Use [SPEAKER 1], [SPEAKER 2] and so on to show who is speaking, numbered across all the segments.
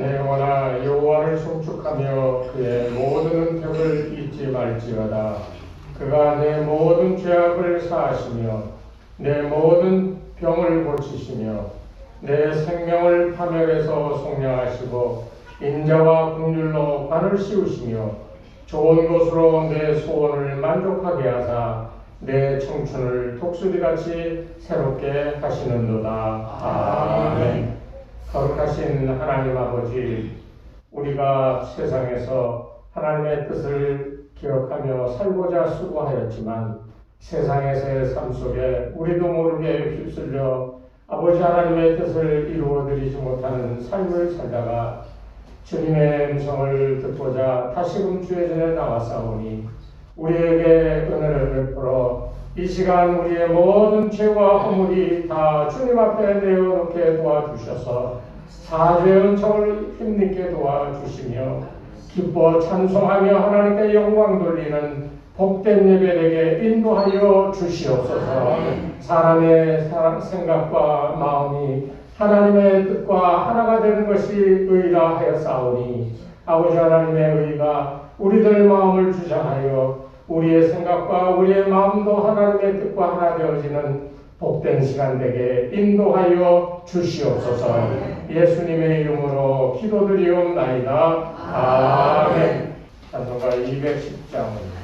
[SPEAKER 1] 내 영혼아 여호와를 송축하며 그의 모든 은택을 잊지 말지어다. 그가 내 모든 죄악을 사하시며 내 모든 병을 고치시며 내 생명을 파멸해서 속량하시고 인자와 긍휼로 관을 씌우시며 좋은 것으로 내 소원을 만족하게 하사 내 청춘을 독수리같이 새롭게 하시는도다. 아멘. 거룩하신 하나님 아버지, 우리가 세상에서 하나님의 뜻을 기억하며 살고자 수고하였지만 세상에서의 삶 속에 우리도 모르게 휩쓸려 아버지 하나님의 뜻을 이루어드리지 못하는 삶을 살다가 주님의 음성을 듣고자 다시금 주의 전에 나왔사오니 우리에게 은혜를 베풀어 이 시간 우리의 모든 죄와 허물이 다 주님 앞에 내어놓게 도와주셔서 사죄의 은총을 힘있게 도와주시며 기뻐 찬송하며 하나님께 영광 돌리는 복된 예배되게 인도하여 주시옵소서. 사람의 생각과 마음이 하나님의 뜻과 하나가 되는 것이 의라 하였사오니 아버지 하나님의 의가 우리들 마음을 주장하여 우리의 생각과 우리의 마음도 하나님의 뜻과 하나 되어지는 복된 시간 되게 인도하여 주시옵소서. 예수님의 이름으로 기도드리옵나이다. 아멘. 찬송가 210장입니다.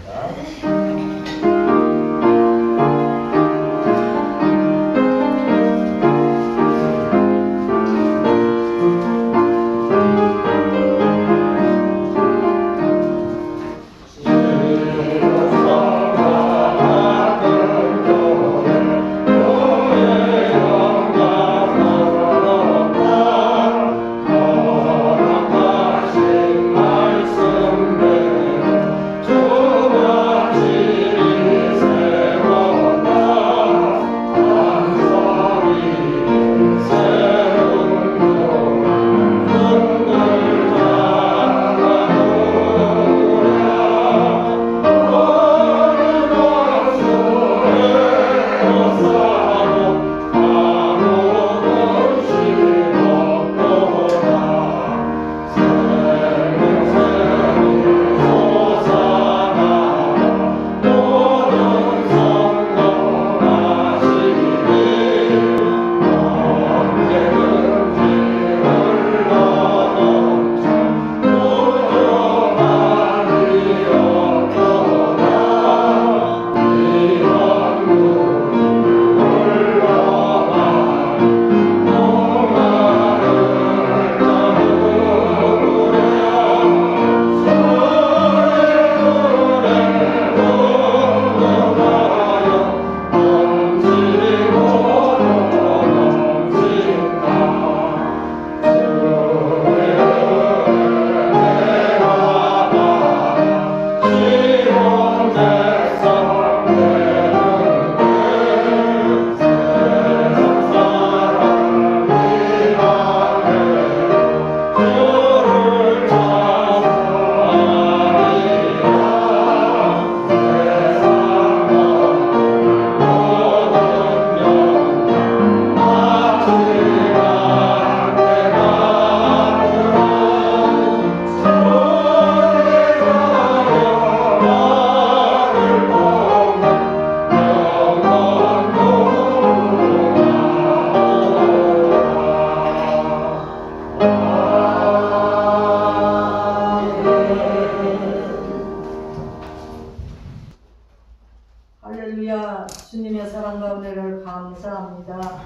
[SPEAKER 2] 할렐루야. 주님의 사랑과 은혜를 감사합니다.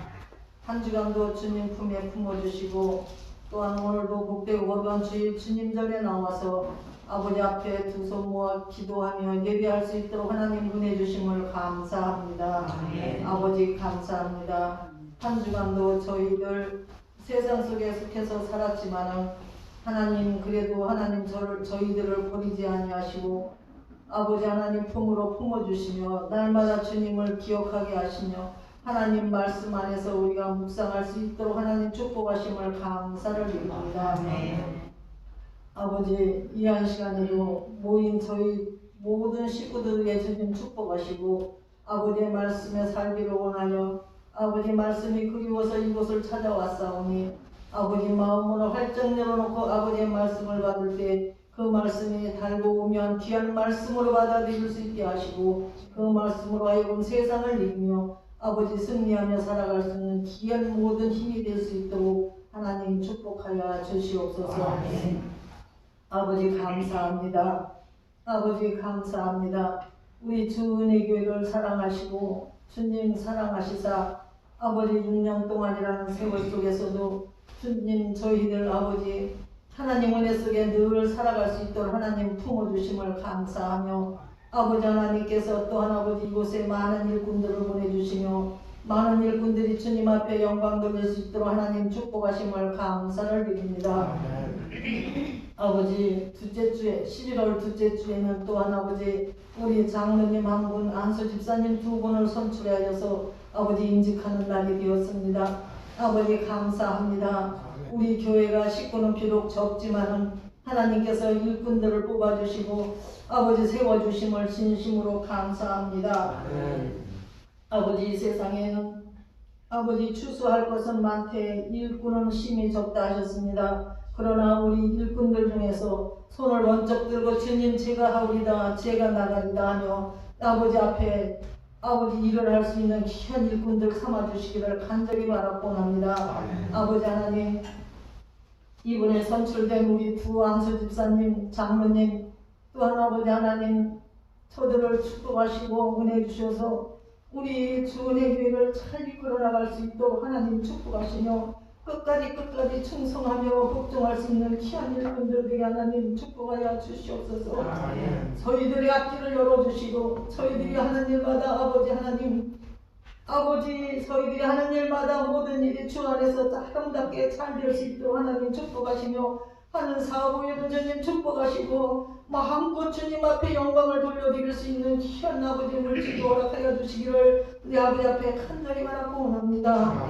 [SPEAKER 2] 한 주간도 주님 품에 품어주시고 또한 오늘도 복되고 거룩한 주일 주님전에 나와서 아버지 앞에 두 손 모아 기도하며 예배할 수 있도록 하나님 은혜 주심을 감사합니다. 아버지 감사합니다. 한 주간도 저희들 세상 속에 속해서 살았지만은 하나님 그래도 하나님 저희들을 버리지 아니하시고 아버지 하나님 품으로 품어주시며 날마다 주님을 기억하게 하시며 하나님 말씀 안에서 우리가 묵상할 수 있도록 하나님 축복하심을 감사를 드립니다. 아버지 이 한 시간에도 모인 저희 모든 식구들에게 주님 축복하시고 아버지의 말씀에 살기를 원하여 아버지 말씀이 그리워서 이곳을 찾아왔사오니 아버지 마음으로 활짝 열어놓고 아버지의 말씀을 받을 때 그 말씀이 달고 오면 귀한 말씀으로 받아들일 수 있게 하시고 그 말씀으로 하여금 세상을 이기며 아버지 승리하며 살아갈 수 있는 귀한 모든 힘이 될 수 있도록 하나님 축복하여 주시옵소서. 아버지 감사합니다. 아버지 감사합니다. 우리 주 은혜교회를 사랑하시고 주님 사랑하시사 아버지 6년 동안이라는 세월 속에서도 주님 저희들 아버지 하나님 은혜 속에 늘 살아갈 수 있도록 하나님 품어주심을 감사하며 아버지 하나님께서 또한 아버지 이곳에 많은 일꾼들을 보내주시며 많은 일꾼들이 주님 앞에 영광 돌릴 수 있도록 하나님 축복하심을 감사를 드립니다. 아버지 둘째 주에 11월 둘째 주에는 또한 아버지 우리 장로님 한 분, 안수 집사님 두 분을 선출하여서 아버지 인직하는 날이 되었습니다. 아버지 감사합니다. 우리 교회가 식구는 비록 적지만은 하나님께서 일꾼들을 뽑아주시고 아버지 세워주심을 진심으로 감사합니다. 아버지 이 세상에는 아버지 추수할 것은 많되 일꾼은 심히 적다 하셨습니다. 그러나 우리 일꾼들 중에서 손을 번쩍 들고 주님 제가 하오리다 제가 나가리다 하며 아버지 앞에 아버지 일을 할 수 있는 귀한 일꾼들 삼아주시기를 간절히 바라고 합니다. 아버지 하나님 이번에 선출된 우리 두 안수 집사님 장로님 또한 아버지 하나님 저들을 축복하시고 은혜 주셔서 우리 주 은혜교회를 잘 이끌어 나갈 수 있도록 하나님 축복하시며 끝까지 충성하며 복종할 수 있는 귀한 일꾼들에게 하나님 축복하여 주시옵소서. 저희들의 앞길을 열어주시고 저희들이 하는 일마다 아버지 하나님 아버지 저희들이 하는 일마다 모든 일이 주 안에서 아름답게 잘 될 수 있도록 하나님 축복하시며 하는 사업에도 주님 축복하시고 마음껏 주님 앞에 영광을 돌려드릴 수 있는 귀한 아버지 물질도 허락하여 주시기를 우리 아버지 앞에 간절히 바라고 원합니다.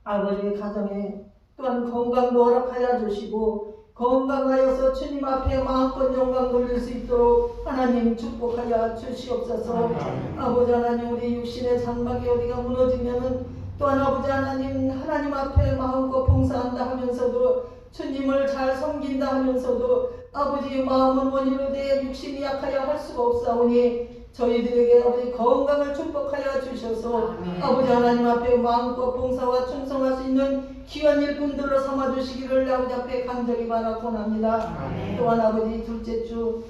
[SPEAKER 2] 아버지의 가정에 또한 건강도 허락하여 주시고 건강하여서 주님 앞에 마음껏 영광 돌릴 수 있도록 하나님 축복하여 주시옵소서. 아버지 하나님 우리 육신의 장막이 어디가 무너지면은 또한 아버지 하나님 앞에 마음껏 봉사한다 하면서도 주님을 잘 섬긴다 하면서도 아버지 마음은 원이로 내 육신이 약하여 할 수가 없사오니 저희들에게 아버지 건강을 축복하여 주셔서 아버지 하나님 앞에 마음껏 봉사와 충성할 수 있는 귀한 일꾼들로 삼아주시기를 아버지 앞에 간절히 바라고 합니다. 또한 아버지 둘째 주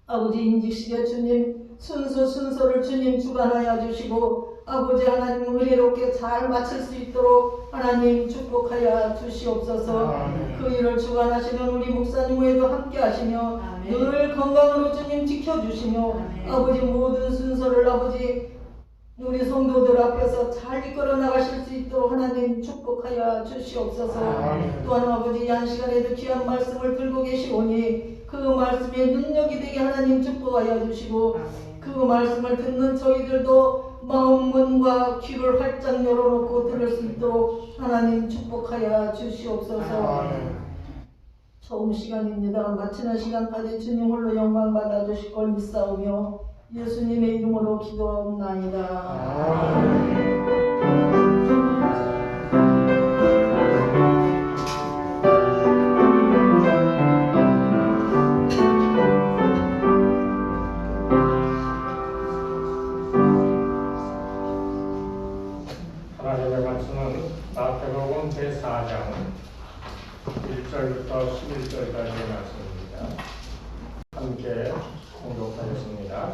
[SPEAKER 2] 아버지 인직식에 주님 순서를 주님 주관하여 주시고 아버지 하나님 은혜롭게 잘 마칠 수 있도록 하나님 축복하여 주시옵소서. 그 일을 주관하시는 우리 목사님 외에도 함께 하시며 늘 건강으로 주님 지켜주시며 아버지 모든 순서를 아버지 우리 성도들 앞에서 잘 이끌어 나가실 수 있도록 하나님 축복하여 주시옵소서. 또한 아버지 한 시간에도 귀한 말씀을 들고 계시오니 그 말씀에 능력이 되게 하나님 축복하여 주시고 그 말씀을 듣는 저희들도 마음 문과 귀를 활짝 열어놓고 들을 수 있도록 하나님 축복하여 주시옵소서. 처음 시간입니다. 마치는 시간까지 주님 홀로 영광 받아 주실 걸 믿사오며 예수님의 이름으로 기도하옵나이다.
[SPEAKER 1] 하나님의 말씀은 마태복음 제4장 1절부터 11절까지의 말씀입니다. 함께 공독하겠습니다.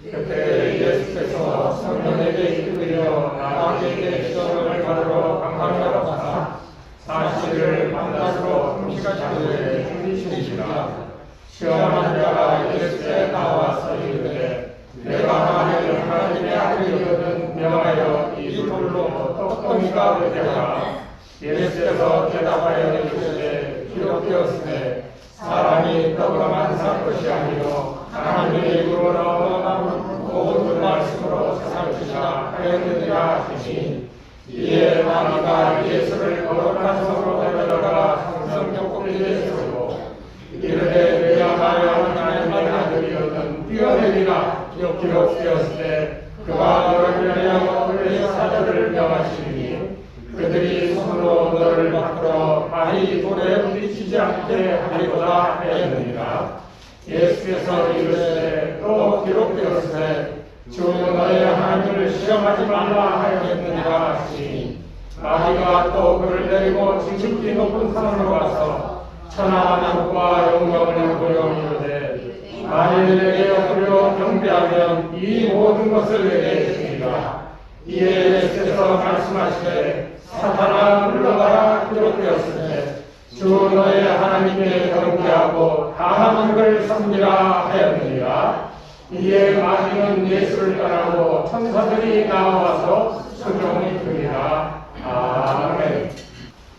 [SPEAKER 1] 그때 예수께서 성령에게 이끌려 마귀에게 시험을 받으러 강간하러 가사 40일을 밤낮으로 금식하시되 힘드시니라. 시험한 자가 예수께 나와서 이르되 내가 만일 하나님의 아들이거든 명하여 이 돌로 떡덩이가 되게 하라. 예수께서 대답하여 이르시되 기록되었으되 사람이 떡으로만 살 것이 아니요 하나님의 이름으로 나오는 모든 말씀으로 살 것이라 하였느니라 하시니 이에 마귀가 예수를 거룩한 성으로 데려다가 성경 꼭대기에 세우고 이르되 내가 말하는 하나님의 아들이거든 뛰어내리라. 기록되었으되 그가 너를 위하여 그의 사자를 명하시니 그들이 손으로 너를 발이 돌에 부딪히지 않게 하리로다 하였느니라. 예수께서 이르시되 또 기록되었으되 주 너의 하나님을 시험하지 말라 하였느니라 하시니 마귀가 또 그를 데리고 지극히 높은 산으로 가서 천하와 만국과 영광을 보여 이르되 만일 내게 엎드려 경배하면 이 모든 것을 내게 주리라. 이에 예수께서 말씀하시되 사탄아 물러가라 기록되었으되 주 너의 하나님께 경배하고 다만 그를 섬기라 하였느니라. 이에 마귀는 예수를 떠나고 천사들이 나와서 수종이 되리라. 아멘.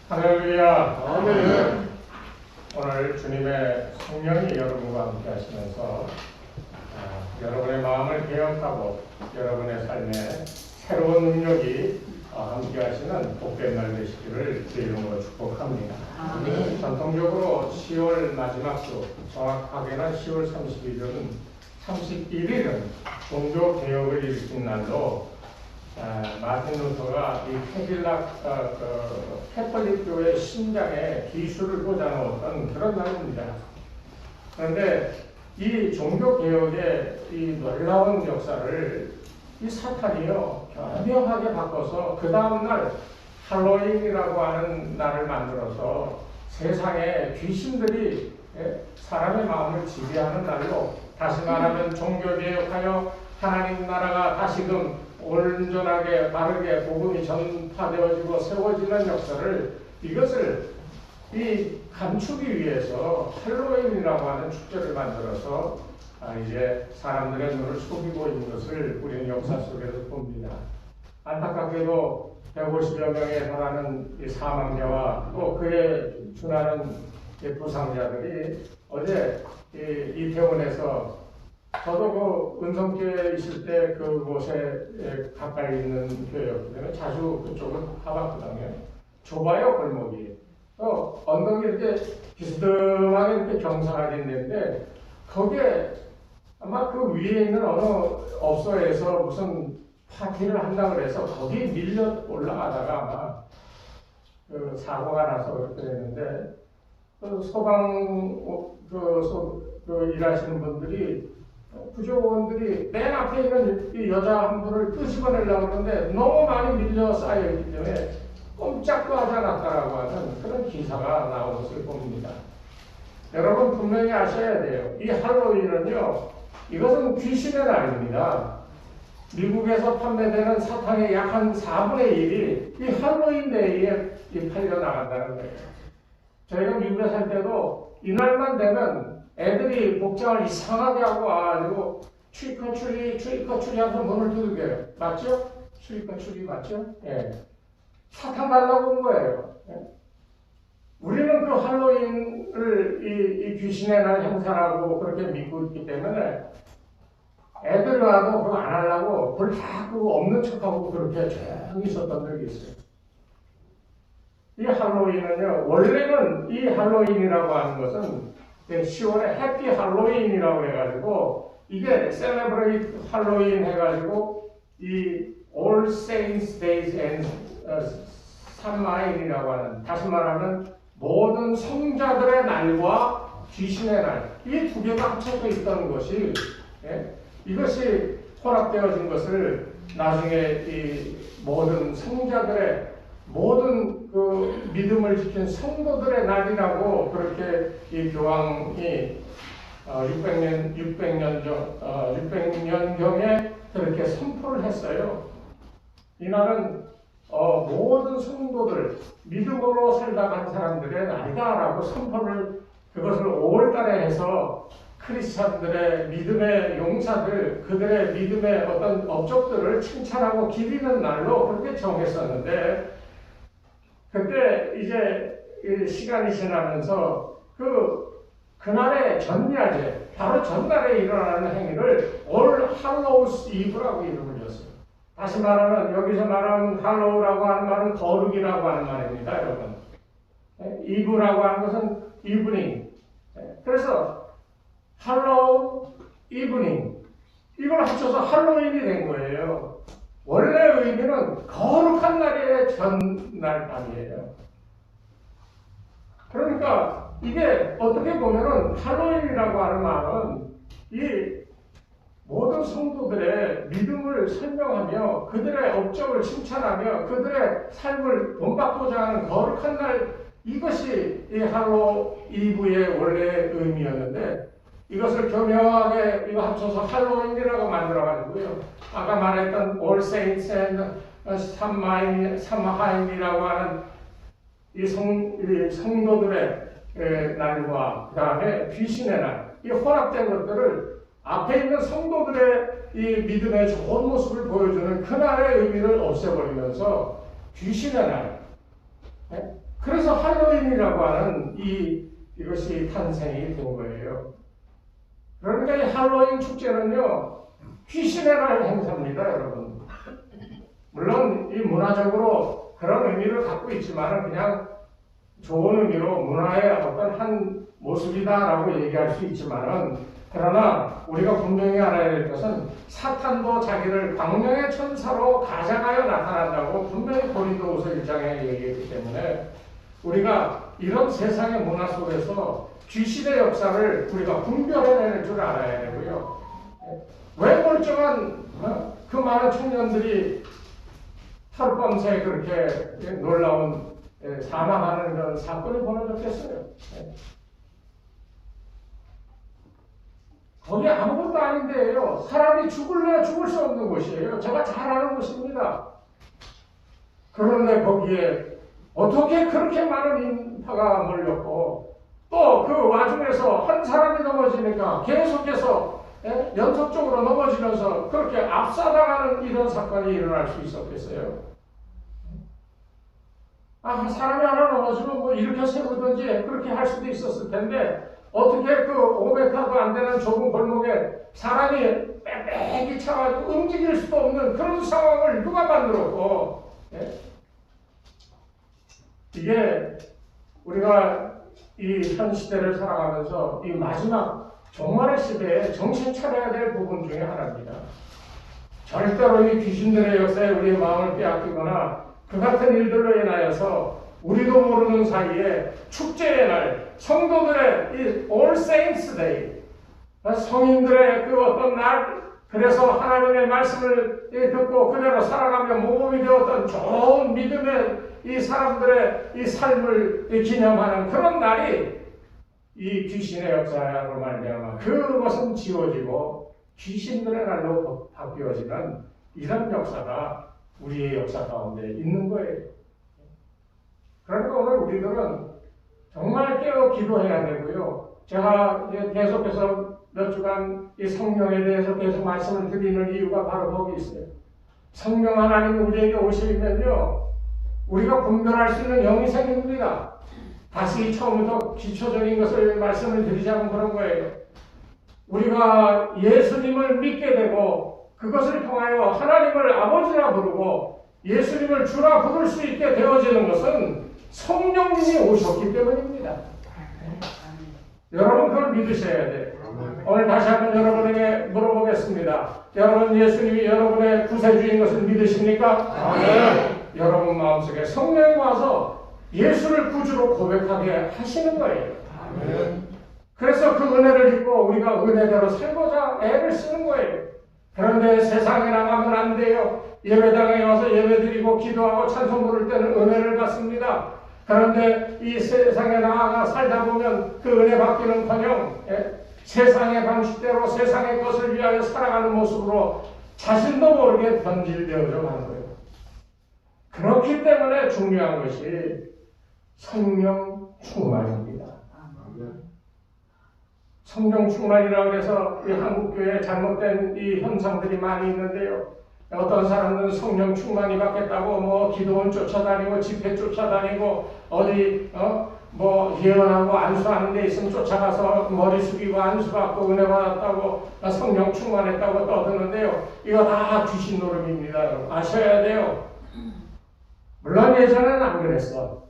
[SPEAKER 1] 할렐루야. 아멘. 오늘 주님의 성령이 여러분과 함께 하시면서 여러분의 마음을 개혁하고 여러분의 삶에 새로운 능력이 함께 하시는 복된 날 되시기를 주 이름으로 축복합니다. 아멘. 전통적으로 10월 마지막 주, 정확하게는 10월 31일은 종교개혁을 일으킨 날로 마틴 루터가 이 캐톨릭교의 신장에 기술을 꽂아놓았던 그런 날입니다. 그런데 이 종교개혁의 이 놀라운 역사를 이 사탄이요 교묘하게 바꿔서 그 다음날 할로윈이라고 하는 날을 만들어서 세상에 귀신들이 사람의 마음을 지배하는 날로, 다시 말하면 종교개혁하여 하나님 나라가 다시금 온전하게 바르게 복음이 전파되어지고 세워지는 역사를, 이것을 이 감추기 위해서 할로윈이라고 하는 축제를 만들어서 이제 사람들의 눈을 속이고 있는 것을 우리는 역사 속에서 봅니다. 안타깝게도 150여 명에 달하는 이 사망자와 또 그에 준하는 부상자들이 어제 이태원에서, 저도 그 은성교회에 있을 때 그곳에 가까이 있는 교회였기 때문에 자주 그쪽을 가봤거든요. 좁아요, 골목이. 또 언덕이 이렇게 비스듬하게 이렇게 경사가 있는데 거기에 아마 그 위에 있는 어느 업소에서 무슨 파티를 한다고 해서 거기 밀려 올라가다가 아마 그 사고가 나서 그렇게 됐는데, 그 소방 일하시는 분들이, 구조원들이 맨 앞에 있는 이 여자 한 분을 끄집어내려고 하는데 너무 많이 밀려 쌓여있기 때문에 꼼짝도 하지 않았다라고 하는 그런 기사가 나온 것을 봅니다. 여러분 분명히 아셔야 돼요. 이 할로윈은요, 이것은 귀신의 날입니다. 미국에서 판매되는 사탕의 약 한 4분의 1이 이 할로윈 데이에 팔려 나간다는 거예요. 저희가 미국에 살 때도 이날만 되면 애들이 복장을 이상하게 하고 와가지고 추리커추리 하면서 문을 두들겨요. 맞죠? 추리커추리 맞죠? 예. 사탕 달라고 온 거예요. 예. 우리는 그 할로윈을 이 귀신의 날 행사라고 그렇게 믿고 있기 때문에 애들 와도 그거 안 하려고 불 다 끄고 없는 척하고 그렇게 조용히 있었던 적이 있어요. 이 할로윈은요, 원래는 이 할로윈이라고 하는 것은 10월에 해피 할로윈이라고 해가지고, 이게 셀레브레이트 할로윈 해가지고 이 All Saints Days and 삼마일이라고 하는, 다시 말하면 모든 성자들의 날과 귀신의 날, 이 두 개가 합쳐져 있던 것이, 이것이 혼합되어진 것을 나중에 이 모든 성자들의, 모든 그 믿음을 지킨 성도들의 날이라고 그렇게 이 교황이 600년경에 그렇게 선포를 했어요. 이날은 모든 성도들, 믿음으로 살다 간 사람들의 날이다라고 선포를, 그것을 5월달에 해서 크리스찬들의 믿음의 용사들, 그들의 믿음의 어떤 업적들을 칭찬하고 기리는 날로 그렇게 정했었는데, 그때 이제 시간이 지나면서 그날의 전야제, 바로 전날에 일어나는 행위를 All Hallows Eve라고 이름을 줬어요. 다시 말하면 여기서 말하는 할로우라고 하는 말은 거룩이라고 하는 말입니다, 여러분. 이브라고 하는 것은 이브닝. 그래서 할로우 이브닝, 이걸 합쳐서 할로윈이 된 거예요. 원래 의미는 거룩한 날의 전날 밤이에요. 그러니까 이게 어떻게 보면은 할로윈이라고 하는 말은 이 모든 성도들의 믿음을 설명하며 그들의 업적을 칭찬하며 그들의 삶을 본받고자 하는 거룩한 날, 이것이 이 할로 이브의 원래 의미였는데 이것을 교묘하게 이거 합쳐서 할로윈이라고 만들어가지고요. 아까 말했던 All Saints and 삼하인이라고 하는 이 성도들의 날과 그 다음에 귀신의 날, 이 혼합된 것들을 앞에 있는 성도들의 이 믿음의 좋은 모습을 보여주는 그날의 의미를 없애버리면서 귀신의 날, 그래서 할로윈이라고 하는 이것이 탄생이 된 거예요. 그러니까 이 할로윈 축제는요, 귀신의 날 행사입니다, 여러분. 물론 이 문화적으로 그런 의미를 갖고 있지만 그냥 좋은 의미로 문화의 어떤 한 모습이다라고 얘기할 수 있지만은, 그러나 우리가 분명히 알아야 될 것은 사탄도 자기를 광명의 천사로 가장하여 나타난다고 분명히 고린도후서 1장에 얘기했기 때문에 우리가 이런 세상의 문화 속에서 귀신의 역사를 우리가 분별해낼 줄 알아야 되고요. 왜 멀쩡한 그 많은 청년들이 하룻밤새 그렇게 놀라운 사망하는 그런 사건이 벌어졌겠어요? 거기 아무것도 아닌데요. 사람이 죽을래야 죽을 수 없는 곳이에요. 제가 잘 아는 곳입니다. 그런데 거기에 어떻게 그렇게 많은 인파가 몰렸고 또 그 와중에서 한 사람이 넘어지니까 계속해서 연속적으로 넘어지면서 그렇게 압사당하는 이런 사건이 일어날 수 있었겠어요? 사람이 하나 넘어지면 뭐 이렇게 세우든지 그렇게 할 수도 있었을 텐데 어떻게 그 5m도 안 되는 좁은 골목에 사람이 빽빽이 차가지고 움직일 수도 없는 그런 상황을 누가 만들었고, 이게 우리가 이 현 시대를 살아가면서 이 마지막 종말의 시대에 정신 차려야 될 부분 중에 하나입니다. 절대로 이 귀신들의 역사에 우리의 마음을 빼앗기거나 그 같은 일들로 인하여서 우리도 모르는 사이에 축제의 날, 성도들의 이 All Saints Day, 성인들의 그 어떤 날, 그래서 하나님의 말씀을 듣고 그대로 살아가며 모범이 되었던 좋은 믿음의 이 사람들의 이 삶을 기념하는 그런 날이 이 귀신의 역사로 말미암아 그것은 지워지고 귀신들의 날로 바뀌어지는 이런 역사가 우리의 역사 가운데 있는 거예요. 그러니까 오늘 우리들은 정말 깨어 기도해야 되고요. 제가 계속해서 몇 주간 이 성령에 대해서 계속 말씀을 드리는 이유가 바로 거기 있어요. 성령 하나님이 우리에게 오시면요, 우리가 분별할 수 있는 영이 생깁니다. 다시 처음부터 기초적인 것을 말씀을 드리자면 그런 거예요. 우리가 예수님을 믿게 되고 그것을 통하여 하나님을 아버지라 부르고 예수님을 주라 부를 수 있게 되어지는 것은 성령님이 오셨기 때문입니다. 여러분 그걸 믿으셔야 돼요. 오늘 다시 한번 여러분에게 물어보겠습니다. 여러분 예수님이 여러분의 구세주인 것을 믿으십니까? 아멘. 여러분 마음속에 성령이 와서 예수를 구주로 고백하게 하시는 거예요. 아멘. 그래서 그 은혜를 입고 우리가 은혜대로 살고자 애를 쓰는 거예요. 그런데 세상에 나가면 안 돼요. 예배당에 와서 예배드리고 기도하고 찬송 부를 때는 은혜를 받습니다. 그런데 이 세상에 나아가 살다 보면 그 은혜 받기는커녕 세상의 방식대로 세상의 것을 위하여 살아가는 모습으로 자신도 모르게 변질되어져 가는 거예요. 그렇기 때문에 중요한 것이 성령 충만입니다. 성령 충만이라고 해서 이 한국교회에 잘못된 이 현상들이 많이 있는데요. 어떤 사람들은 성령 충만이 받겠다고 뭐 기도원 쫓아다니고 집회 쫓아다니고 어디 뭐 예언하고 안수하는 데 있으면 쫓아가서 머리 숙이고 안수받고 은혜 받았다고 성령 충만했다고 떠드는데요. 이거 다 귀신 노름입니다. 여러분. 아셔야 돼요. 물론 예전에는 안 그랬어.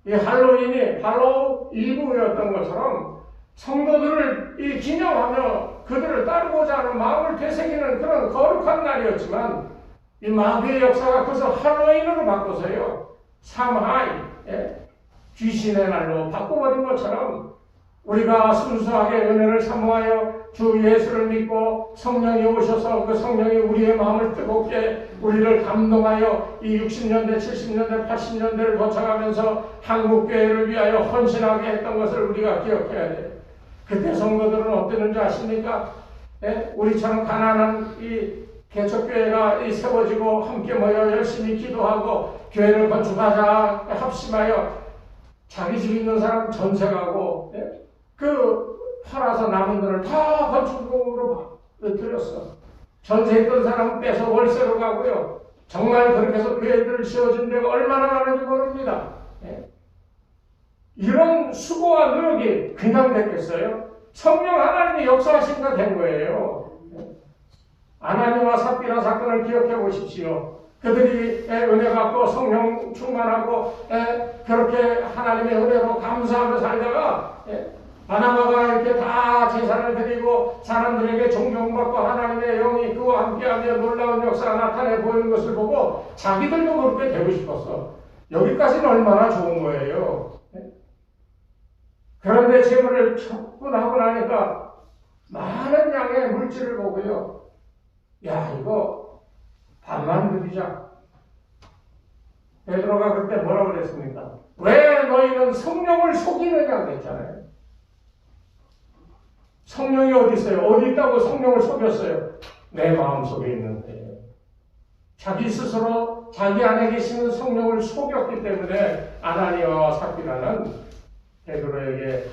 [SPEAKER 1] 이 할로윈이 할로우 이브였던 것처럼 성도들을 이 기념하며 그들을 따르고자 하는 마음을 되새기는 그런 거룩한 날이었지만 이 마귀의 역사가 그것을 할로윈으로 바꿔서요. 삼하이, 귀신의 날로 바꿔버린 것처럼 우리가 순수하게 은혜를 사모하여 주 예수를 믿고 성령이 오셔서 그 성령이 우리의 마음을 뜨겁게 우리를 감동하여 이 60년대, 70년대, 80년대를 거쳐가면서 한국교회를 위하여 헌신하게 했던 것을 우리가 기억해야 돼요. 그때 성도들은 어땠는지 아십니까? 예? 우리처럼 가난한 이 개척교회가 세워지고 함께 모여 열심히 기도하고 교회를 건축하자 합심하여 자기 집 있는 사람 전세 가고 그 팔아서 남은 돈을 다 건축으로 들였어. 전세 있던 사람 빼서 월세로 가고요. 정말 그렇게 해서 교회들을 지어준 데가 얼마나 많은지 모릅니다. 이런 수고와 노력이 그냥 됐겠어요? 성령 하나님이 역사하신가 된 거예요. 아나니와 삽비라 사건을 기억해 보십시오. 그들이 은혜 받고 성령 충만하고 그렇게 하나님의 은혜로 감사하며 살다가 바나바가 이렇게 다 제사를 드리고 사람들에게 존경받고 하나님의 영이 그와 함께하며 놀라운 역사가 나타내 보이는 것을 보고 자기들도 그렇게 되고 싶었어. 여기까지는 얼마나 좋은 거예요. 그런데 재물을 처분하고 나니까 많은 양의 물질을 보고요. 야, 이거 반만 드리자. 베드로가 그때 뭐라고 그랬습니까? 왜 너희는 성령을 속이느냐 그랬잖아요. 성령이 어디 있어요? 어디 있다고 성령을 속였어요? 내 마음속에 있는데. 자기 스스로 자기 안에 계시는 성령을 속였기 때문에 아나니아와 삽비라는 베드로에게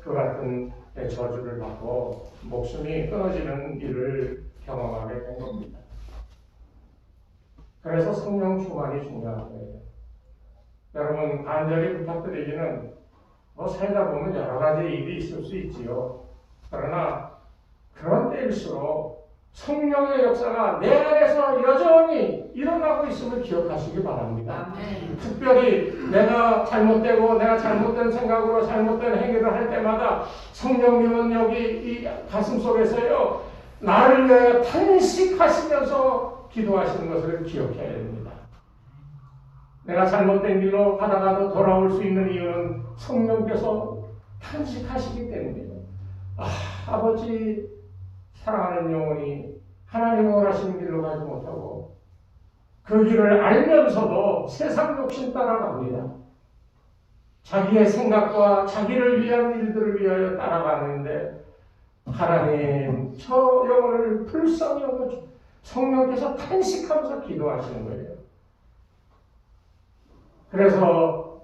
[SPEAKER 1] 그 같은 저주를 받고 목숨이 끊어지는 일을 경험하게 된 겁니다. 그래서 성령 충만이 중요한 거예요. 여러분 간절히 부탁드리기는 살다 보면 여러 가지 일이 있을 수 있지요. 그러나 그런 때일수록 성령의 역사가 내 안에서 여전히 일어나고 있음을 기억하시기 바랍니다. 특별히 내가 잘못되고 내가 잘못된 생각으로 잘못된 행위를 할 때마다 성령님은 여기 이 가슴 속에서요 나를 위하여 탄식하시면서 기도하시는 것을 기억해야 됩니다. 내가 잘못된 길로 가다가도 돌아올 수 있는 이유는 성령께서 탄식하시기 때문이에요. 아버지 사랑하는 영혼이 하나님의 원하시는 길로 가지 못하고 그 길을 알면서도 세상 욕심 따라갑니다. 자기의 생각과 자기를 위한 일들을 위하여 따라가는데 하나님 저 영혼을 불쌍히 여겨 성령께서 탄식하면서 기도하시는 거예요. 그래서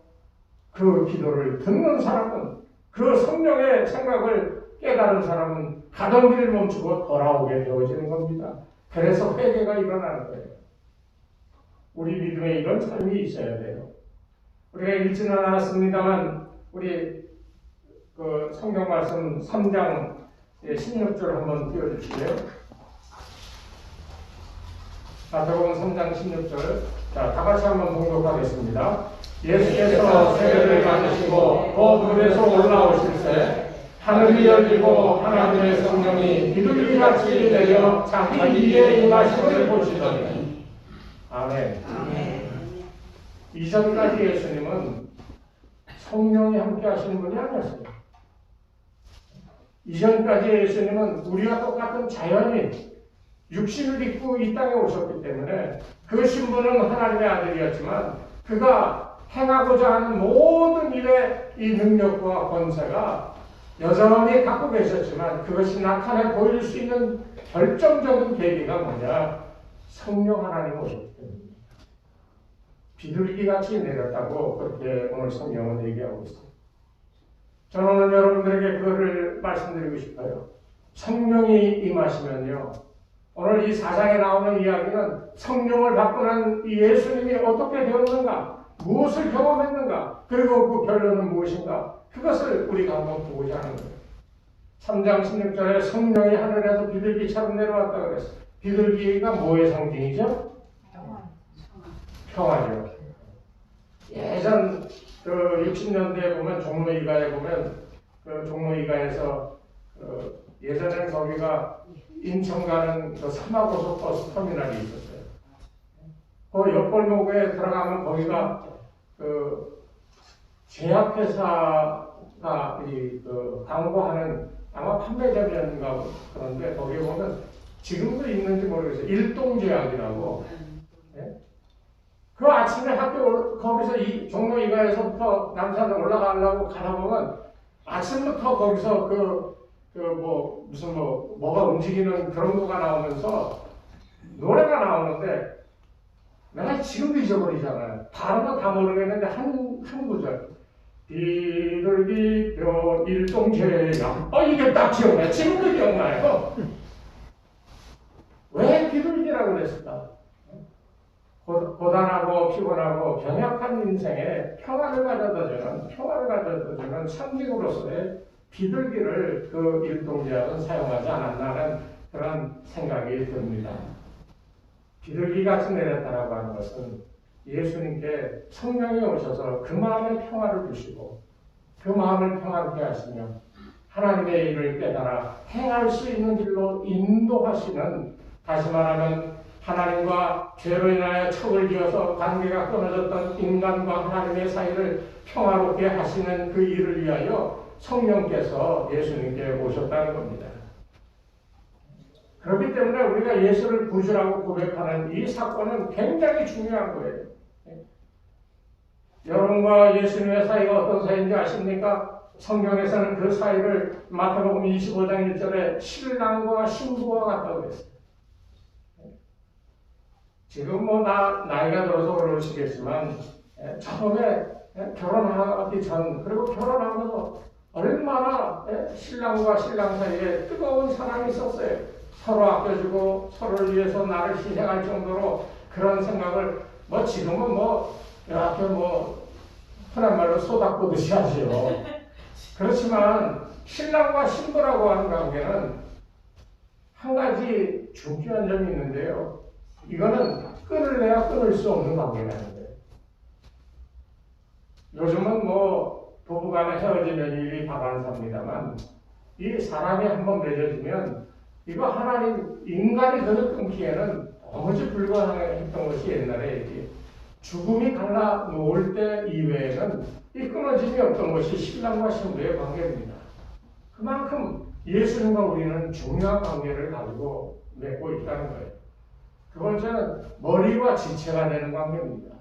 [SPEAKER 1] 그 기도를 듣는 사람은 그 성령의 생각을 깨달은 사람은 가던 길을 멈추고 돌아오게 되어지는 겁니다. 그래서 회개가 일어나는 거예요. 우리 믿음에 이런 삶이 있어야 돼요. 우리가 읽지는 않았습니다만 우리 그 성경 말씀 3장 16절 한번 띄워주실래요? 마태복음 3장 16절. 자, 다 같이 한번 봉독하겠습니다. 예수께서 세례를 받으시고 곧 물에서 올라오실새 하늘이 열리고 하나님의 성령이 비둘기같이 내려 자기 위에 임하심을 보시더니. 아멘. 이전까지 예수님은 성령이 함께 하시는 분이 아니었어요. 이전까지 예수님은 우리와 똑같은 자연인, 육신을 입고 이 땅에 오셨기 때문에 그 신분은 하나님의 아들이었지만 그가 행하고자 하는 모든 일의 이 능력과 권세가 여전히 갖고 계셨지만 그것이 나타내 보일 수 있는 결정적인 계기가 뭐냐? 성령 하나님 오셨기 때문입니다. 비둘기같이 내렸다고 그렇게 오늘 성경은 얘기하고 있어요. 저는 오늘 여러분들에게 그거를 말씀드리고 싶어요. 성령이 임하시면요. 오늘 이 4장에 나오는 이야기는 성령을 받고 난 이 예수님이 어떻게 되었는가, 무엇을 경험했는가, 그리고 그 결론은 무엇인가, 그것을 우리가 한번 보고자 하는 거예요. 3장 16절에 성령이 하늘에서 비둘기처럼 내려왔다고 그랬어요. 비둘기가 뭐의 상징이죠? 평화죠. 예전 그 60년대에 보면 종로이가에 보면 그 종로이가에서 예전에는 거기가 인천 가는 그 사마고속버스 터미널이 있었어요. 그 옆골목에 들어가면 거기가 그 제약회사가 그 광고하는 아마 판매점이었는가 그런데 거기에 보면 지금도 있는지 모르겠어요. 일동제약이라고. 네? 그 아침에 거기서 종로 이가에서부터 남산에 올라가려고 가다 보면 아침부터 거기서 뭐가 움직이는 그런 거가 나오면서 노래가 나오는데 내가 지금도 잊어버리잖아요. 다른 건 다 모르겠는데 한 구절. 비둘기뼈 일동제약. 이게 딱 기억나요. 지금도 기억나요. 왜 비둘기라고 그랬을까? 고단하고 피곤하고 병약한 인생에 평화를 가져다주는 상징으로서의 비둘기를 그 일동제약은 사용하지 않았나는 그런 생각이 듭니다. 비둘기같이 내렸다라고 하는 것은 예수님께 성령이 오셔서 그 마음에 평화를 주시고 그 마음을 평안케 하시며 하나님의 일을 깨달아 행할 수 있는 길로 인도하시는, 다시 말하면 하나님과 죄로 인하여 척을 지어서 관계가 끊어졌던 인간과 하나님의 사이를 평화롭게 하시는 그 일을 위하여 성령께서 예수님께 오셨다는 겁니다. 그렇기 때문에 우리가 예수를 구주라고 고백하는 이 사건은 굉장히 중요한 거예요. 여러분과 예수님의 사이가 어떤 사이인지 아십니까? 성경에서는 그 사이를 마태복음 25장 1절에 신랑과 신부와 같다고 그랬어요. 지금 나이가 들어서 그러시겠지만 처음에 결혼하기 전 그리고 결혼하면서 얼마나 신랑과 신랑 사이에 뜨거운 사랑이 있었어요. 서로 아껴주고 서로를 위해서 나를 희생할 정도로 그런 생각을 지금은 이렇게 흔한 말로 쏟아부듯이 하지요. 그렇지만 신랑과 신부라고 하는 관계는 한 가지 중요한 점이 있는데요. 이거는 끊을래야 끊을 수 없는 관계라는 거예요. 요즘은 부부간에 헤어지면 일이 다반사입니다만 이 사람이 한번 맺어지면 이거 하나님 인간이 그를 끊기에는 도무지 불가능했던 것이 옛날에 죽음이 갈라 놓을 때 이외에는 이 끊어짐이 없던 것이 신랑과 신부의 관계입니다. 그만큼 예수님과 우리는 중요한 관계를 가지고 맺고 있다는 거예요. 두 번째는 머리와 지체가 되는 관계입니다.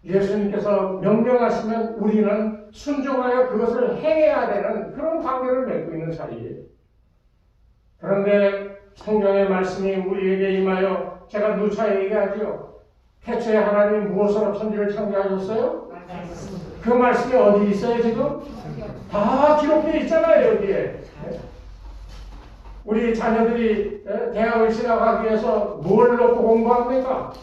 [SPEAKER 1] 예수님께서 명령하시면 우리는 순종하여 그것을 행해야 되는 그런 관계를 맺고 있는 사이예요. 그런데 성경의 말씀이 우리에게 임하여 제가 누차 얘기하죠. 태초에 하나님이 무엇으로 천지를 창조하셨어요? 그 말씀이 어디 있어요 지금? 다 기록되어 있잖아요 여기에. 우리 자녀들이 대학을 진학하기 위해서 뭘 놓고 공부합니까?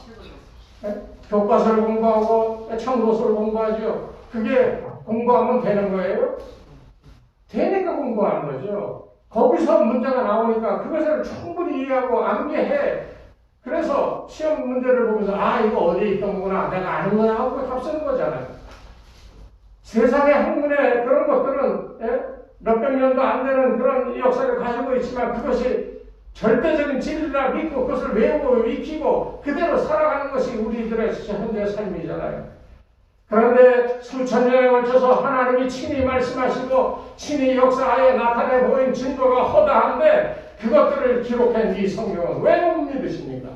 [SPEAKER 1] 교과서를 공부하고 참고서를 공부하죠. 그게 공부하면 되는 거예요? 되니까 공부하는 거죠. 거기서 문제가 나오니까 그것을 충분히 이해하고 암기해. 그래서 시험 문제를 보면서 이거 어디에 있던 거구나 내가 아는 거야 하고 답 쓰는 거잖아요. 세상의 학문의 그런 것들은 몇백 년도 안 되는 그런 역사를 가지고 있지만 그것이 절대적인 진리라 믿고 그것을 외우고 익히고 그대로 살아가는 것이 우리들의 현재 삶이잖아요. 그런데 수천 년에 걸쳐서 하나님이 친히 말씀하시고 친히 역사하에 나타내 보인 증거가 허다한데 그것들을 기록한 이 성경은 왜 못 믿으십니까?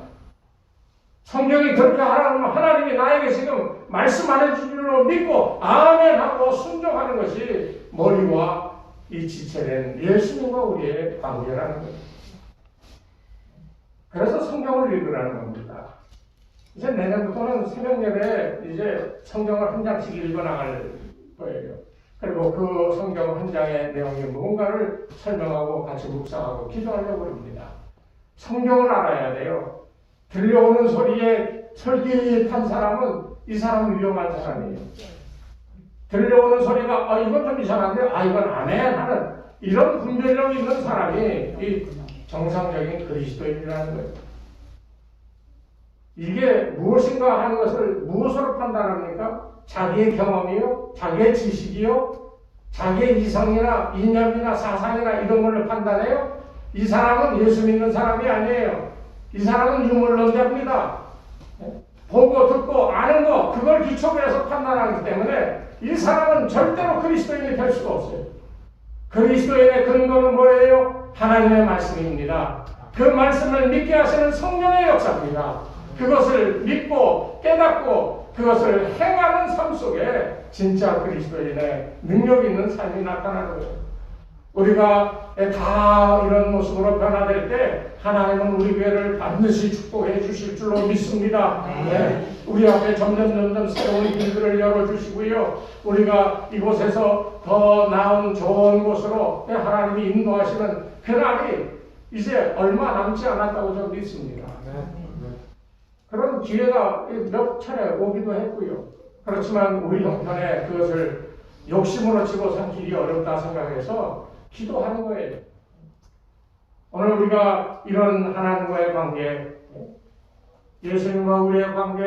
[SPEAKER 1] 성경이 그렇게 하라면 하나님이 나에게 지금 말씀 안 해준 줄로 믿고 아멘 하고 순종하는 것이 머리와 이 지체된 예수님과 우리의 관계라는 거예요. 그래서 성경을 읽으라는 겁니다. 이제 내년부터는 새벽 예배에 이제 성경을 한 장씩 읽어 나갈 거예요. 그리고 그 성경 한 장의 내용이 무언가를 설명하고 같이 묵상하고 기도하려고 합니다. 성경을 알아야 돼요. 들려오는 소리에 설깃한 사람은 이 사람은 위험한 사람이에요. 들려오는 소리가 이건 좀 이상한데 이건 안 해 하는 이런 분별력이 있는 사람이 이 정상적인 그리스도인이라는 거예요. 이게 무엇인가 하는 것을 무엇으로 판단합니까? 자기의 경험이요? 자기의 지식이요? 자기의 이성이나 이념이나 사상이나 이런 걸로 판단해요? 이 사람은 예수 믿는 사람이 아니에요. 이 사람은 유물론자입니다. 보고 듣고 아는 거 그걸 기초로 해서 판단하기 때문에 이 사람은 절대로 그리스도인이 될 수가 없어요. 그리스도인의 근거는 뭐예요? 하나님의 말씀입니다. 그 말씀을 믿게 하시는 성령의 역사입니다. 그것을 믿고 깨닫고 그것을 행하는 삶 속에 진짜 그리스도인의 능력 있는 삶이 나타나는 거예요. 우리가 다 이런 모습으로 변화될 때 하나님은 우리 교회를 반드시 축복해 주실 줄로 믿습니다. 네. 우리 앞에 점점 새로운 길들을 열어주시고요. 우리가 이곳에서 더 나은 좋은 곳으로 하나님이 인도하시는 그날이 이제 얼마 남지 않았다고 저는 믿습니다. 그런 기회가 몇 차례 오기도 했고요. 그렇지만 우리 형편에 그것을 욕심으로 집어선 길이 어렵다 생각해서 기도하는 거예요. 오늘 우리가 이런 하나님과의 관계, 예수님과 우리의 관계,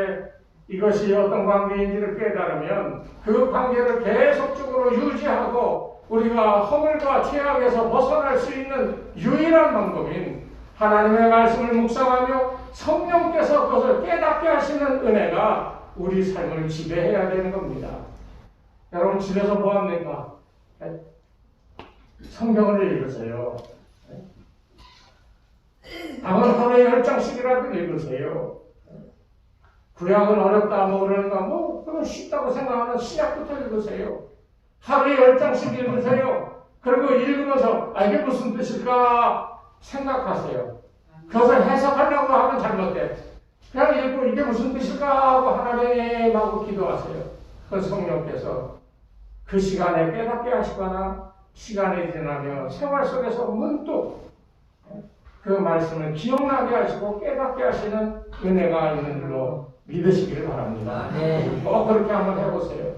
[SPEAKER 1] 이것이 어떤 관계인지를 깨달으면 그 관계를 계속적으로 유지하고 우리가 허물과 죄악에서 벗어날 수 있는 유일한 방법인 하나님의 말씀을 묵상하며 성령께서 그것을 깨닫게 하시는 은혜가 우리 삶을 지배해야 되는 겁니다. 여러분 집에서 뭐 합니까? 성경을 읽으세요. 답은 하루에 10장씩이라도 읽으세요. 구약은 어렵다 뭐 그러는가 그건 쉽다고 생각하는 신약부터 읽으세요. 하루에 10장씩 읽으세요. 그리고 읽으면서 이게 무슨 뜻일까 생각하세요. 그것을 해석하려고 하면 잘못돼. 그냥 읽고 이게 무슨 뜻일까 하고 하나님하고 기도하세요. 그 성령께서 그 시간에 깨닫게 하시거나 시간이 지나며 생활 속에서 문득 그 말씀을 기억나게 하시고 깨닫게 하시는 은혜가 있는 줄로 믿으시기를 바랍니다. 그렇게 한번 해보세요.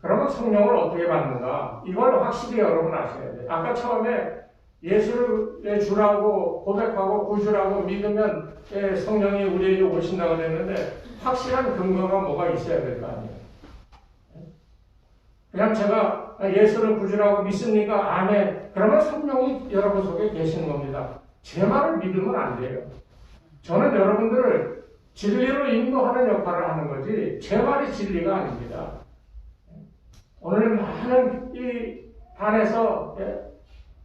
[SPEAKER 1] 그러면 성령을 어떻게 받는가? 이걸 확실히 여러분 아셔야 돼요. 아까 처음에 예수를 주라고 고백하고 구주라고 믿으면 성령이 우리에게 오신다고 그랬는데 확실한 근거가 뭐가 있어야 될 거 아니에요. 그냥 제가 예수를 구주라고 믿습니까? 아멘. 그러면 성령이 여러분 속에 계시는 겁니다. 제 말을 믿으면 안 돼요. 저는 여러분들을 진리로 인도하는 역할을 하는 거지 제 말이 진리가 아닙니다. 오늘 많은 이 단에서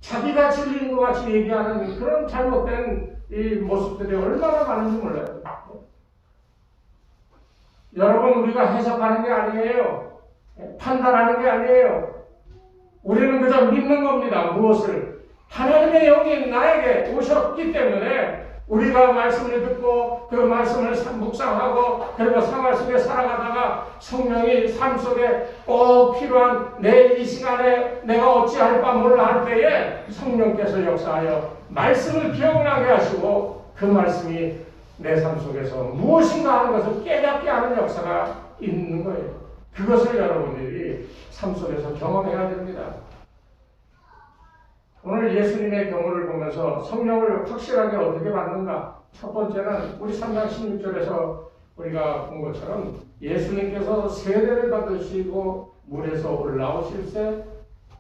[SPEAKER 1] 자기가 진리인 것 같이 얘기하는 그런 잘못된 이 모습들이 얼마나 많은지 몰라요. 여러분 우리가 해석하는 게 아니에요. 판단하는 게 아니에요. 우리는 그저 믿는 겁니다. 무엇을? 하나님의 영이 나에게 오셨기 때문에 우리가 말씀을 듣고 그 말씀을 묵상하고 그리고 생활 속에 살아가다가 성령이 삶 속에 꼭 필요한 내 이 시간에 내가 어찌할 바 몰라 할 때에 성령께서 역사하여 말씀을 기억나게 하시고 그 말씀이 내 삶 속에서 무엇인가 하는 것을 깨닫게 하는 역사가 있는 거예요. 그것을 여러분들이 삶 속에서 경험해야 됩니다. 오늘 예수님의 경우를 보면서 성령을 확실하게 어떻게 받는가? 첫 번째는 우리 3장 16절에서 우리가 본 것처럼 예수님께서 세례를 받으시고 물에서 올라오실 때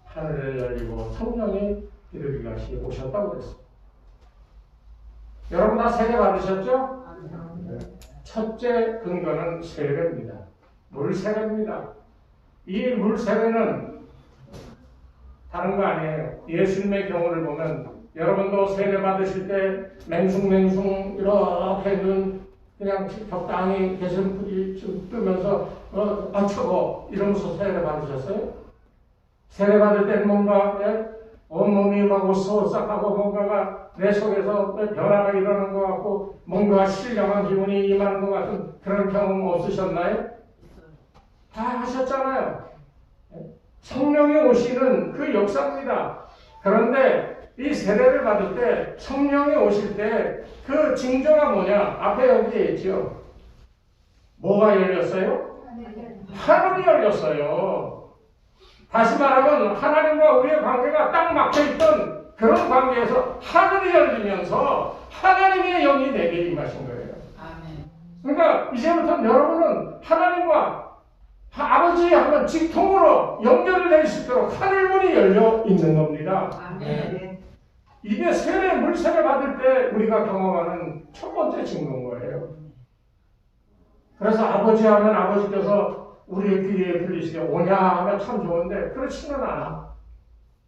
[SPEAKER 1] 하늘을 열리고 성령이 비둘기같이 오셨다고 그랬어요. 여러분 다 세례 받으셨죠? 네. 첫째 근거는 세례입니다. 물세례입니다. 이 물세례는 다른 거 아니에요. 예수님의 경우를 보면 여러분도 세례 받으실 때 맹숭맹숭 이렇게 눈 그냥 적당히 계신 분이 좀 뜨면서 저거 이러면서 세례 받으셨어요? 세례 받을 때는 뭔가 온몸이 막 오싹하고 뭔가가 내 속에서 변화가 일어나는 것 같고 뭔가 신령한 기분이 임하는 것 같은 그런 경험 없으셨나요? 다 하셨잖아요. 성령이 오시는 그 역사입니다. 그런데 이 세례를 받을 때 성령이 오실 때 그 징조가 뭐냐? 앞에 여기에 있죠. 뭐가 열렸어요? 하늘이 열렸어요. 다시 말하면 하나님과 우리의 관계가 딱 막혀있던 그런 관계에서 하늘이 열리면서 하나님의 영이 내게 임하신 거예요. 그러니까 이제부터 여러분은 하나님과 아버지 하면 직통으로 연결될 수 있도록 하늘문이 열려 있는 겁니다. 이게 세례, 물세례 받을 때 우리가 경험하는 첫 번째 증거인 거예요. 그래서 아버지 하면 아버지께서 우리의 귀에 들리시게 오냐 하면 참 좋은데 그렇지는 않아.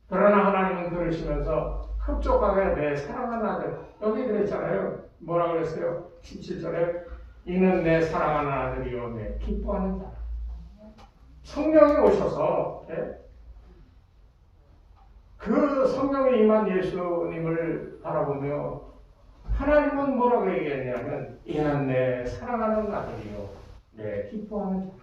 [SPEAKER 1] 그러나 하나님은 들으시면서 흡족하게 내 사랑하는 아들, 여기 그랬잖아요. 뭐라 그랬어요? 17절에 이는 내 사랑하는 아들이요 내 기뻐하는 자. 성령이 오셔서 그 성령이 임한 예수님을 바라보며 하나님은 뭐라고 얘기했냐면 이는 내 사랑하는 아들이요 내 기뻐하는 자.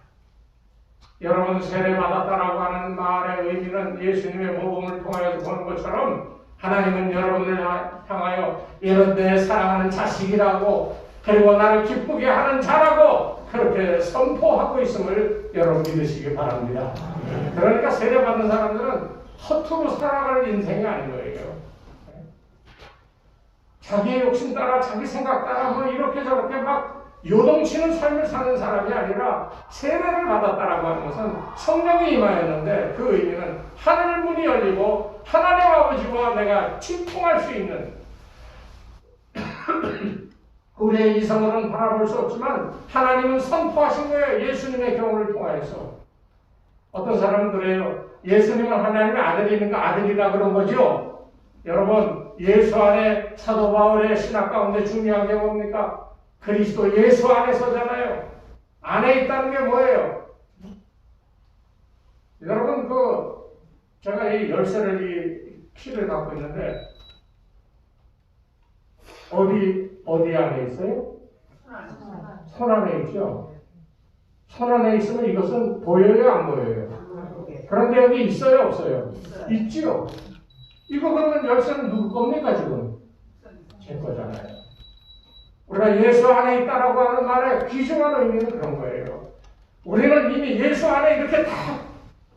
[SPEAKER 1] 여러분 세례받았다라고 하는 말의 의미는 예수님의 모범을 통하여서 보는 것처럼 하나님은 여러분을 향하여 이는 내 사랑하는 자식이라고 그리고 나를 기쁘게 하는 자라고 그렇게 선포하고 있음을 여러분 믿으시기 바랍니다. 그러니까 세례받는 사람들은 허투루 살아갈 인생이 아닌 거예요. 자기의 욕심 따라 자기 생각 따라 뭐 이렇게 저렇게 막 요동치는 삶을 사는 사람이 아니라 세례를 받았다라고 하는 것은 성령이 임하였는데 그 의미는 하늘 문이 열리고 하나님 아버지와 내가 친통할 수 있는 우리의 이성으로는 바라볼 수 없지만 하나님은 선포하신 거예요. 예수님의 경우를 통하여서. 어떤 사람은 그래요. 예수님은 하나님의 아들이니까 아들이라 그런 거죠. 여러분 예수 안에 사도 바울의 신학 가운데 중요한 게 뭡니까? 그리스도 예수 안에서잖아요. 안에 있다는 게 뭐예요? 여러분 제가 이 열쇠를 이 키를 갖고 있는데 어디 안에 있어요? 손 안에 있죠. 손 안에 있으면 이것은 보여요, 안 보여요? 그런데 여기 있어요, 없어요? 있지요. 이거 그러면 열쇠는 누구 겁니까 지금? 제 거잖아요. 우리가 예수 안에 있다라고 하는 말의 귀중한 의미는 그런 거예요. 우리는 이미 예수 안에 이렇게 다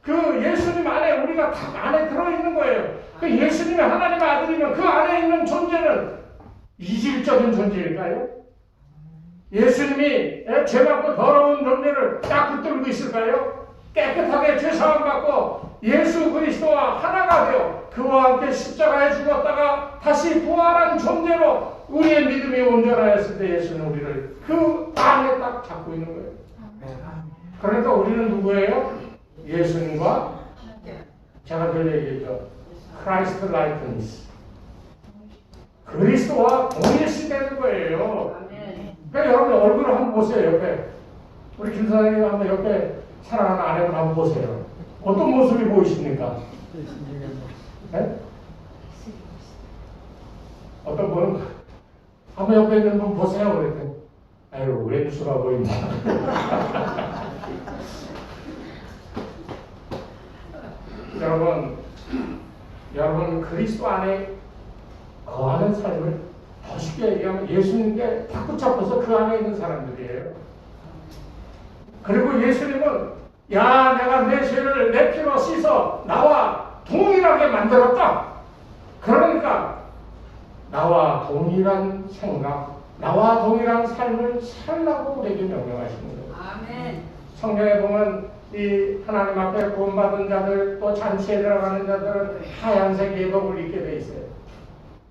[SPEAKER 1] 그 예수님 안에 우리가 다 안에 들어있는 거예요. 그 예수님의 하나님의 아들이면 그 안에 있는 존재는 이질적인 존재일까요? 예수님이 죄 받고 더러운 존재를 딱 붙들고 있을까요? 깨끗하게 죄 사함 받고 예수 그리스도와 하나가 되어 그와 함께 십자가에 죽었다가 다시 부활한 존재로 우리의 믿음이 온전하였을 때 예수는 우리를 그 안에 딱 잡고 있는 거예요. 그러니까 우리는 누구예요? 예수님과 제가 늘 얘기했죠. Christ likeness. 그리스도와 동일시되는 거예요. 그러니까 여러분 얼굴을 한번 보세요. 옆에 우리 김 선생님 한번 옆에 사랑하는 아내를 한번 보세요. 어떤 모습이 보이십니까? 네? 어떤 분은 한번 옆에 있는 분 보세요. 그랬더니 아유 왼수가 보인다. 여러분 그리스도 안에 거하는 삶을 더 쉽게 얘기하면 예수님께 탁 붙잡혀서 그 안에 있는 사람들이에요. 그리고 예수님은 야 내가 내 죄를 내 피로 씻어 나와 동일하게 만들었다. 그러니까 나와 동일한 생각, 나와 동일한 삶을 살라고 우리에게 명령하시는 거예요.
[SPEAKER 2] 아멘.
[SPEAKER 1] 성경에 보면 이 하나님 앞에 구원받은 자들 또 잔치에 들어가는 자들은 하얀색 예복을 입게 돼 있어요.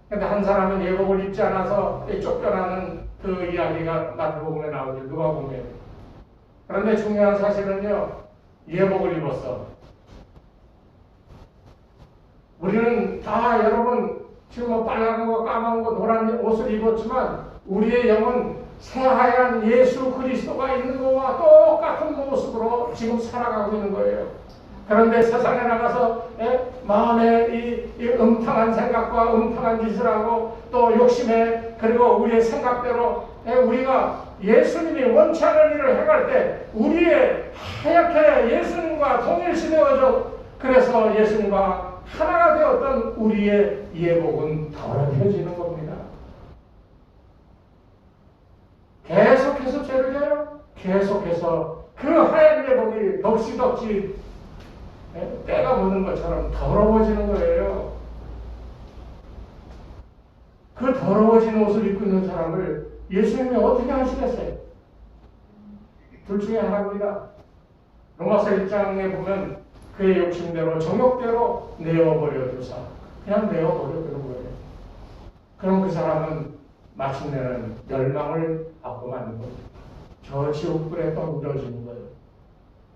[SPEAKER 1] 근데 한 사람은 예복을 입지 않아서 쫓겨나는 그 이야기가 마태복음에 나오죠. 누가복음에. 그런데 중요한 사실은요. 예복을 입었어. 우리는 다 여러분 지금 뭐 빨간 거 까만 거 노란 옷을 입었지만 우리의 영은 새하얀 예수 그리스도가 있는 것과 똑같은 모습으로 지금 살아가고 있는 거예요. 그런데 세상에 나가서 마음에 이 음탕한 생각과 음탕한 짓을 하고 또 욕심에 그리고 우리의 생각대로 우리가 예수님이 원치 않은 일을 행할 때 우리의 하얗게 예수님과 동일시되어져 그래서 예수님과 하나가 되었던 우리의 예복은 더럽혀지는 겁니다. 계속해서 죄를 져요. 계속해서 그 하얀 예복이 덕지덕지 때가 묻는 것처럼 더러워지는 거예요. 그 더러워진 옷을 입고 있는 사람을 예수님이 어떻게 하시겠어요? 둘 중에 하나입니다. 로마서 1장에 보면 그의 욕심대로 정욕대로 내어버려 두사 그냥 내어버려 두는 거예요. 그럼 그 사람은 마침내는 멸망을 받고 마는 거예요. 저 지옥불에 떠들어지는 거예요.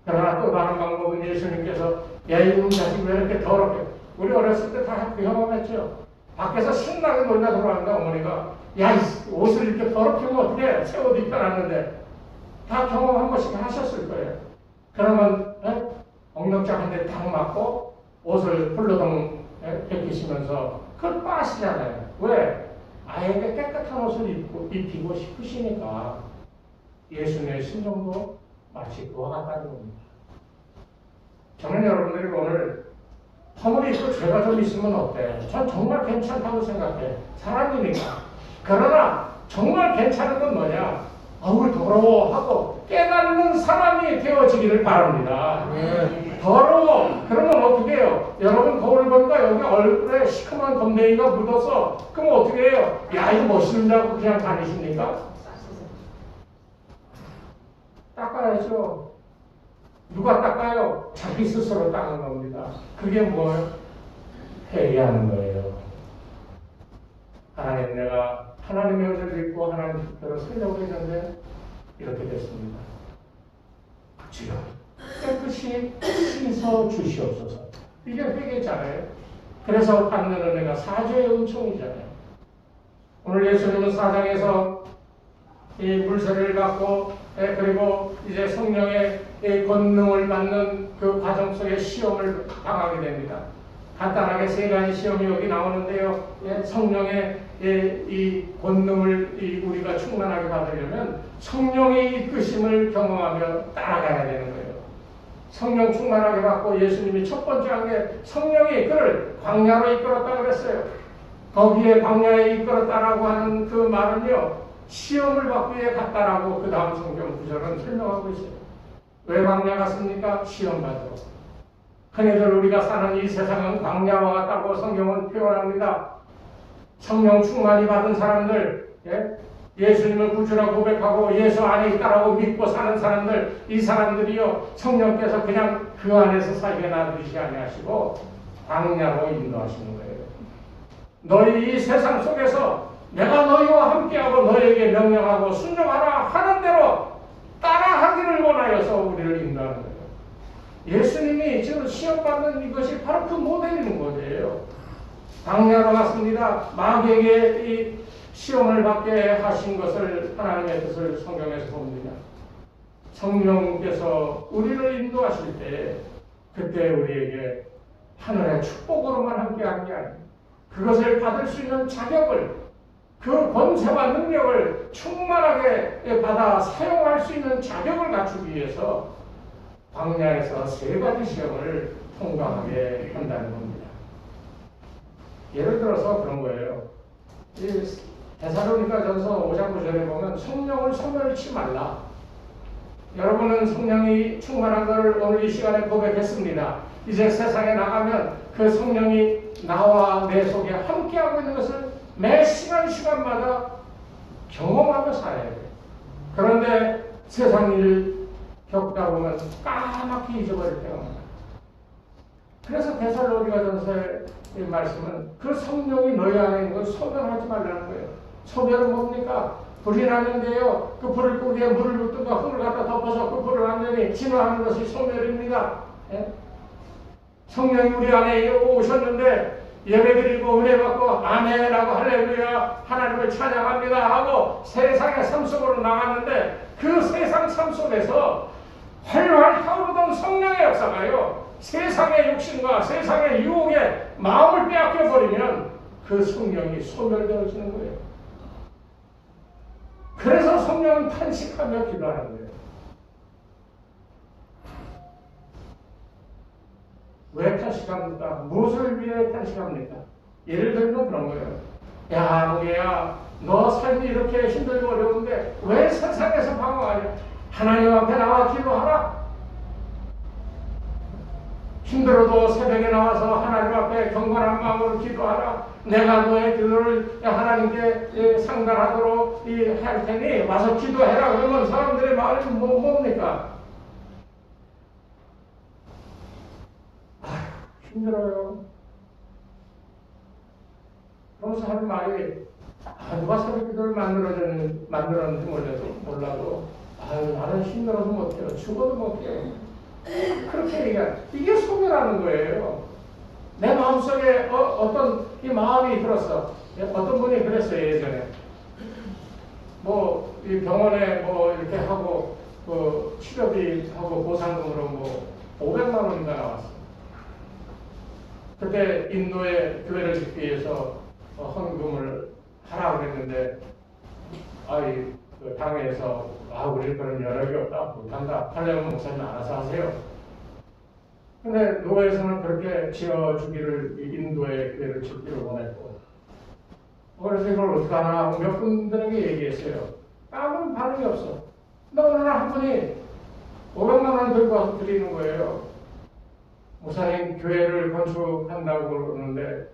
[SPEAKER 1] 그러나 또 다른 방법은 예수님께서 야 이놈 자식 왜 이렇게 더럽게 우리 어렸을 때 다 그 경험했죠. 밖에서 신나게 놀다 들어왔는데 어머니가 야 이 옷을 이렇게 더럽게 하면 어떻게 새 옷 입혀놨는데 다 경험 한 번씩 하셨을 거예요. 그러면 엉덩짝 한 대 딱 맞고 옷을 훌러덩 벗기시면서 그걸 빠시잖아요. 왜? 아이에게 깨끗한 옷을 입히고 싶으시니까. 예수님의 심정도 마치 그와 같다는 겁니다. 저는 여러분들이 오늘 허물이 있고 죄가 좀 있으면 어때? 전 정말 괜찮다고 생각해. 사람이니까. 그러나 정말 괜찮은 건 뭐냐? 아우 더러워 하고 깨닫는 사람이 되어지기를 바랍니다. 더러워. 그러면 어떻게 해요? 여러분 거울 보니까 여기 얼굴에 시커먼 검댕이가 묻어서 그럼 어떻게 해요? 야 이거 멋있는다고 그냥 다니십니까? 닦아야죠. 누가 닦아요? 자기 스스로 닦는 겁니다. 그게 뭐예요? 회개하는 거예요. 하나님 내가 하나님의 은혜를 믿고 하나님 뜻대로 살려고 했는데 이렇게 됐습니다. 주여 깨끗이 씻어 주시옵소서. 이게 회개잖아요. 그래서 받는 은혜가 사죄의 은총이잖아요. 오늘 예수님은 사장에서 이 물세를 갖고 그리고 이제 성령의 권능을 받는 그 과정 속에 시험을 당하게 됩니다. 간단하게 세 가지 시험이 여기 나오는데요. 성령의 이 권능을 우리가 충만하게 받으려면 성령의 이끄심을 경험하며 따라가야 되는 거예요. 성령 충만하게 받고 예수님이 첫 번째 한 게 성령이 그를 광야로 이끌었다 그랬어요. 거기에 광야에 이끌었다라고 하는 그 말은요. 시험을 받기 위해 갔다라고 그 다음 성경 구절은 설명하고 있어요. 왜 광야 갔습니까? 시험 받으러. 흔히들 우리가 사는 이 세상은 광야와 같다고 성경은 표현합니다. 성령 충만히 받은 사람들, 예수님을 구주라고 고백하고 예수 안에 있다라고 믿고 사는 사람들, 이 사람들이요 성령께서 그냥 그 안에서 살게 놔두시지 아니하시고 광야로 인도하시는 거예요. 너희 이 세상 속에서 내가 너희와 함께하고 너희에게 명령하고 순종하라 하는 대로 따라하기를 원하여서 우리를 인도하는 거예요. 예수님이 지금 시험받는 이것이 바로 그 모델인 거예요. 광야로 갔습니다. 마귀에게 이 시험을 받게 하신 것을 하나님의 뜻을 성경에서 봅니다. 성령께서 우리를 인도하실 때 그때 우리에게 하늘의 축복으로만 함께하는 게 아니에요. 그것을 받을 수 있는 자격을 그 권세와 능력을 충만하게 받아 사용할 수 있는 자격을 갖추기 위해서 광야에서 세 가지 시험을 통과하게 한다는 겁니다. 예를 들어서 그런 거예요. 이 데살로니가전서 5장 9절에 보면 성령을 소멸치 말라. 여러분은 성령이 충만한 것을 오늘 이 시간에 고백했습니다. 이제 세상에 나가면 그 성령이 나와 내 속에 함께하고 있는 것을 매 시간마다 경험하며 살아야 돼요. 그런데 세상 일을 겪다 보면 까맣게 잊어버릴 때가 많아요. 그래서 데살로니가전서의 말씀은 그 성령이 너희 안에 있는 걸 소멸하지 말라는 거예요. 소멸은 뭡니까? 불이 나는데요. 그 불을 끄기에 물을 붓든가 흙을 갖다 덮어서 그 불을 완전히 진화하는 것이 소멸입니다. 성령이 우리 안에 오셨는데 예배드리고 은혜 받고 아멘하고 할렐루야 하나님을 찬양합니다 하고 세상의 삶 속으로 나갔는데 그 세상 삶 속에서 활활 타오르던 성령의 역사가요 세상의 욕심과 세상의 유혹에 마음을 빼앗겨 버리면 그 성령이 소멸되어지는 거예요. 그래서 성령은 탄식하며 기도하는 거예요. 왜 탄식합니까? 무엇을 위해 탄식합니까? 예를 들면 그런 거예요. 야, 무게야, 너 삶이 이렇게 힘들고 어려운데 왜 세상에서 방황하냐? 하나님 앞에 나와 기도하라. 힘들어도 새벽에 나와서 하나님 앞에 경건한 마음으로 기도하라. 내가 너의 기도를 하나님께 상달하도록 할 테니 와서 기도해라. 그러면 사람들의 말이 뭡니까? 힘들어요. 그러면서 하는 말이 누가 새벽 기도를 만들었는지 몰라도 나는 힘들어서 못해요. 죽어도 못해요. 그렇게 얘기하는, 이게 소멸하는 거예요. 내 마음속에 어떤 이 마음이 들었어. 어떤 분이 그랬어요, 예전에. 뭐, 이 병원에 뭐 이렇게 하고, 치료비 하고 보상금으로 뭐 500만 원인가 나왔어. 그때 인도에 교회를 짓기 위해서 헌금을 하라고 그랬는데, 그 당에서, 우리 그런 여력이 없다, 못한다. 하려면 목사님 알아서 하세요. 근데 노회에서는 그렇게 지어주기를, 인도의 교회를 짓기를 원했고, 그래서 이걸 어떡하나 하고 몇 분들에게 얘기했어요. 아무 반응이 없어. 근데 어느 날 한 분이 500만 원 들고 와서 드리는 거예요. 목사님, 교회를 건축한다고 그러는데,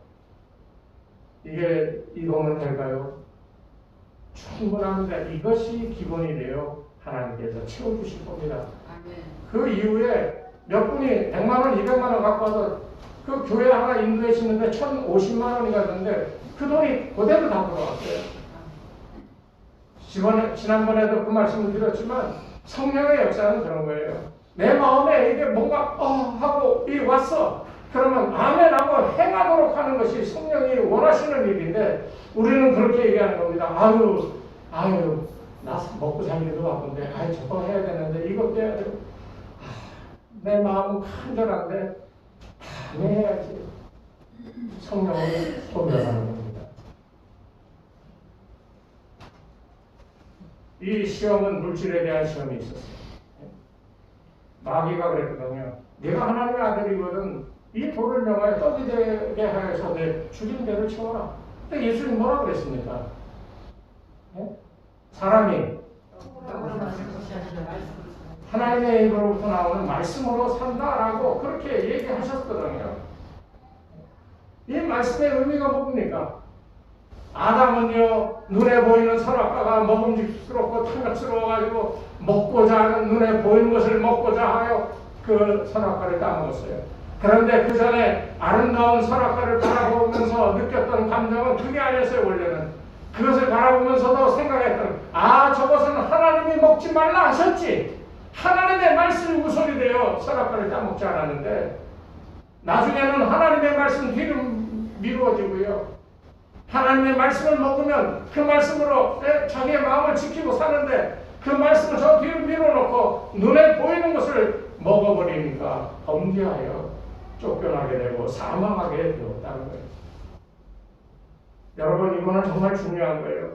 [SPEAKER 1] 이 돈은 될까요? 충분합니다. 이것이 기본이 돼요. 하나님께서 채워주실 겁니다. 그 이후에 몇 분이 100만 원, 200만 원 갖고 와서 그 교회 하나 인도에 짓는데 1,050만 원이 갔는데 그 돈이 그대로 다 들어왔어요. 지난번에도 그 말씀을 드렸지만 성령의 역사는 그런 거예요. 내 마음에 이게 뭔가 하고 왔어. 그러면 아멘 하고 행하도록 하는 것이 성령이 원하시는 일인데 우리는 그렇게 얘기하는 겁니다. 아유, 나 먹고 살기도 바쁜데, 저거 해야 되는데, 이것도 해야 되고, 내 마음은 간절한데, 다 해야지. 성령을 소멸하는 겁니다. 이 시험은 물질에 대한 시험이 있었어요. 마귀가 그랬거든요. 네가 하나님의 아들이거든. 이 돌을 명하여 떡이 되게 하여서 내 주린 배를 채워라. 근데 예수님 뭐라 그랬습니까? 사람이 하나님의 입으로부터 나오는 말씀으로 산다라고 그렇게 얘기하셨거든요. 이 말씀의 의미가 뭡니까? 아담은요, 눈에 보이는 선악과가 먹음직스럽고 탐욕스러워가지고 먹고자 하는, 눈에 보이는 것을 먹고자 하여 그 선악과를 따먹었어요. 그런데 그 전에 아름다운 선악과를 바라보면서 느꼈던 감정은 그게 아니었어요. 원래는 그것을 바라보면서도 생각했던, 저것은 하나님이 먹지 말라 하셨지. 하나님의 말씀이 우선이 되어 선악과를 따먹지 않았는데, 나중에는 하나님의 말씀 뒤로 미루어지고요, 하나님의 말씀을 먹으면 그 말씀으로 자기의 마음을 지키고 사는데, 그 말씀을 저 뒤로 밀어놓고 눈에 보이는 것을 먹어버리니까 범죄하여 쫓겨나게 되고 사망하게 되었다는 거예요. 여러분, 이거는 정말 중요한 거예요.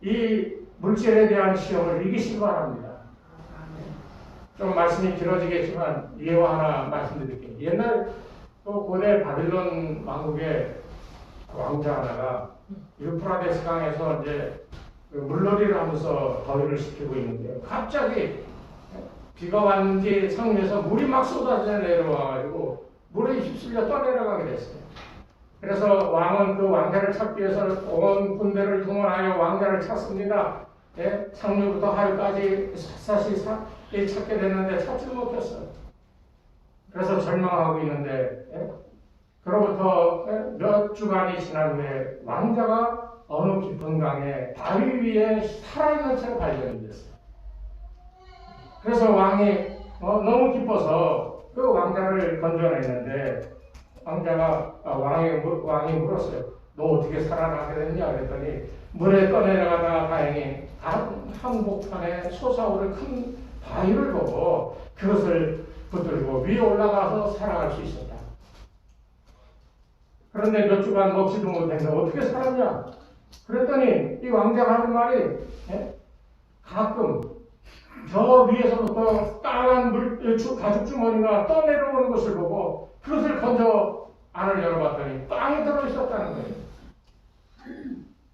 [SPEAKER 1] 이 물질에 대한 시험을 이기시기 바랍니다. 좀 말씀이 길어지겠지만 예화 하나 말씀드릴게요. 옛날 고대 바빌론 왕국의 왕자 하나가 유프라데스 강에서 이제 물놀이를 하면서 더위를 식히고 있는데요. 갑자기 비가 왔는지 상류에서 물이 막 쏟아져 내려와가지고 물에 휩쓸려 떠내려가게 됐어요. 그래서 왕은 그 왕자를 찾기 위해서 온 군대를 동원하여 왕자를 찾습니다. 상류부터 하류까지 샅샅이 찾게 됐는데 찾지 못했어요. 그래서 절망하고 있는데 그로부터 몇 주간이 지난 후에 왕자가 어느 깊은 강에 바위 위에 살아있는 채로 발견이 됐어요. 그래서 왕이 너무 기뻐서 그 왕자를 건져냈는데, 왕자가 왕이 물었어요. 너 어떻게 살아나게 됐냐? 그랬더니 물에 떠내려가다가 다행히 한복판에 솟아오른 큰 바위를 보고 그것을 붙들고 위에 올라가서 살아갈 수 있었다. 그런데 몇 주간 먹지도 못했는데 어떻게 살았냐? 그랬더니 이 왕자가 하는 말이 가끔 저 위에서부터 까만 가죽 주머니가 떠내려오는 것을 보고 그것을 건져 안을 열어봤더니 빵이 들어있었다는 거예요.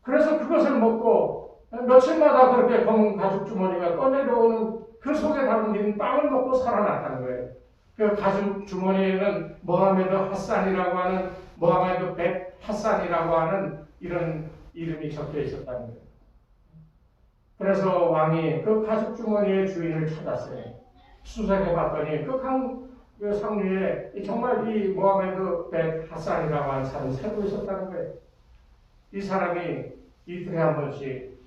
[SPEAKER 1] 그래서 그것을 먹고 며칠마다 그렇게 검은 가죽 주머니가 떠내려오는 그 속에 담긴 빵을 먹고 살아났다는 거예요. 그 가죽 주머니에는 모하메드 하산이라고 하는, 모하메드 벳 하산이라고 하는 이런 이름이 적혀 있었다는 거예요. 그래서 왕이 그 가죽 주머니의 주인을 찾았어요. 수색해 봤더니 그 상류에 정말 이 모하메드 벳 하산이라고 하는 사람이 살고 있었다는 거예요. 이 사람이 이틀에 한 번씩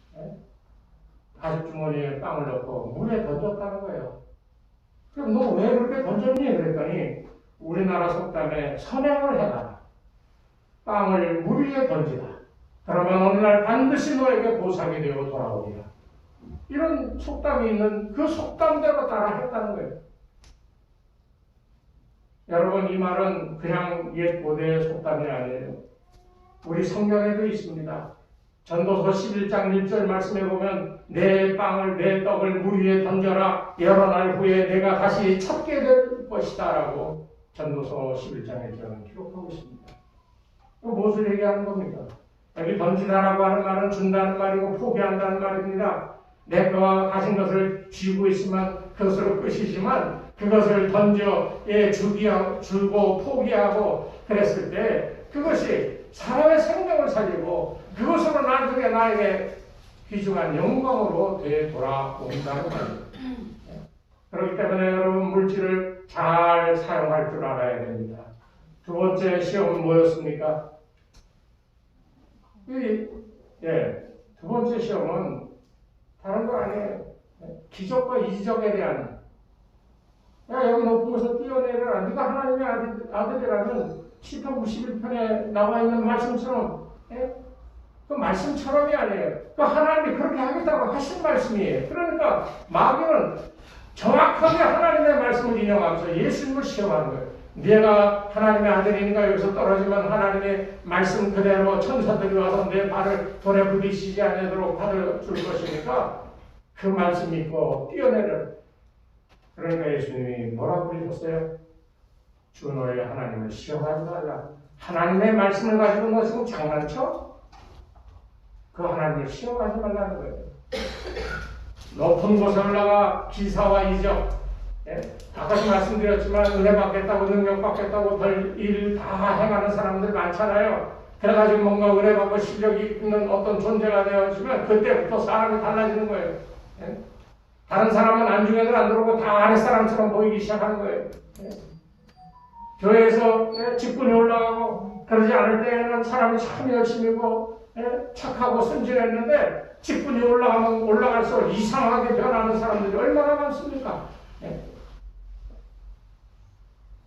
[SPEAKER 1] 가죽 주머니에 빵을 넣고 물에 던졌다는 거예요. 그럼 너 왜 그렇게 던졌니? 그랬더니 우리나라 속담에 선행을 해라. 빵을 물 위에 던지라. 그러면 어느 날 반드시 너에게 보상이 되어 돌아오리라. 이런 속담이 있는 그 속담대로 따라 했다는 거예요. 여러분, 이 말은 그냥 옛 고대의 속담이 아니에요. 우리 성경에도 있습니다. 전도서 11장 1절 말씀해 보면 내 빵을 내 떡을 물 위에 던져라. 여러 날 후에 내가 다시 찾게 될 것이다 라고 전도서 11장에 저는 기록하고 있습니다. 무엇을 얘기하는 겁니까? 여기 던지다라고 하는 말은 준다는 말이고 포기한다는 말입니다. 내가 가진 것을 쥐고 있으면 그것으로 끝이지만 그것을 던져 주고 포기하고 그랬을 때 그것이 사람의 생명을 살리고 그것으로 나중에 나에게 귀중한 영광으로 되돌아온다는 말입니다. 그렇기 때문에 여러분 물질을 잘 사용할 줄 알아야 됩니다. 두 번째 시험은 뭐였습니까? 두 번째 시험은 다른 거 아니에요. 기적과 이적에 대한 여기 높은 곳에서 뛰어내려라. 네가 하나님의 아들이라면 시편 91편에 나와 있는 말씀처럼 그 말씀처럼이 아니에요. 그 하나님이 그렇게 하겠다고 하신 말씀이에요. 그러니까 마귀는 정확하게 하나님의 말씀을 인용하면서 예수님을 시험하는 거예요. 네가 하나님의 아들인가 여기서 떨어지면 하나님의 말씀 그대로 천사들이 와서 내 발을 돌에 부딪히지 않도록 받아줄 것이니까 그 말씀 믿고 뛰어내려. 그러니까 예수님이 뭐라고 그러셨어요? 주 너의 하나님을 시험하지 말라. 하나님의 말씀을 가지고 너 지금 장난쳐? 그 하나님을 시험하지 말라는 거예요. 높은 곳에 올라가 기사와 이적, 아까도 말씀드렸지만 은혜 받겠다고 능력 받겠다고 별 일 다 행하는 사람들 많잖아요. 그래가지고 뭔가 은혜 받고 실력이 있는 어떤 존재가 되어지면 그때부터 사람이 달라지는 거예요. 다른 사람은 안중에는 안 들어오고 다 아랫사람처럼 보이기 시작하는 거예요. 교회에서 직분이 올라가고 그러지 않을 때에는 사람이 참 열심히고 착하고 순진했는데 직분이 올라가면 올라갈수록 이상하게 변하는 사람들이 얼마나 많습니까?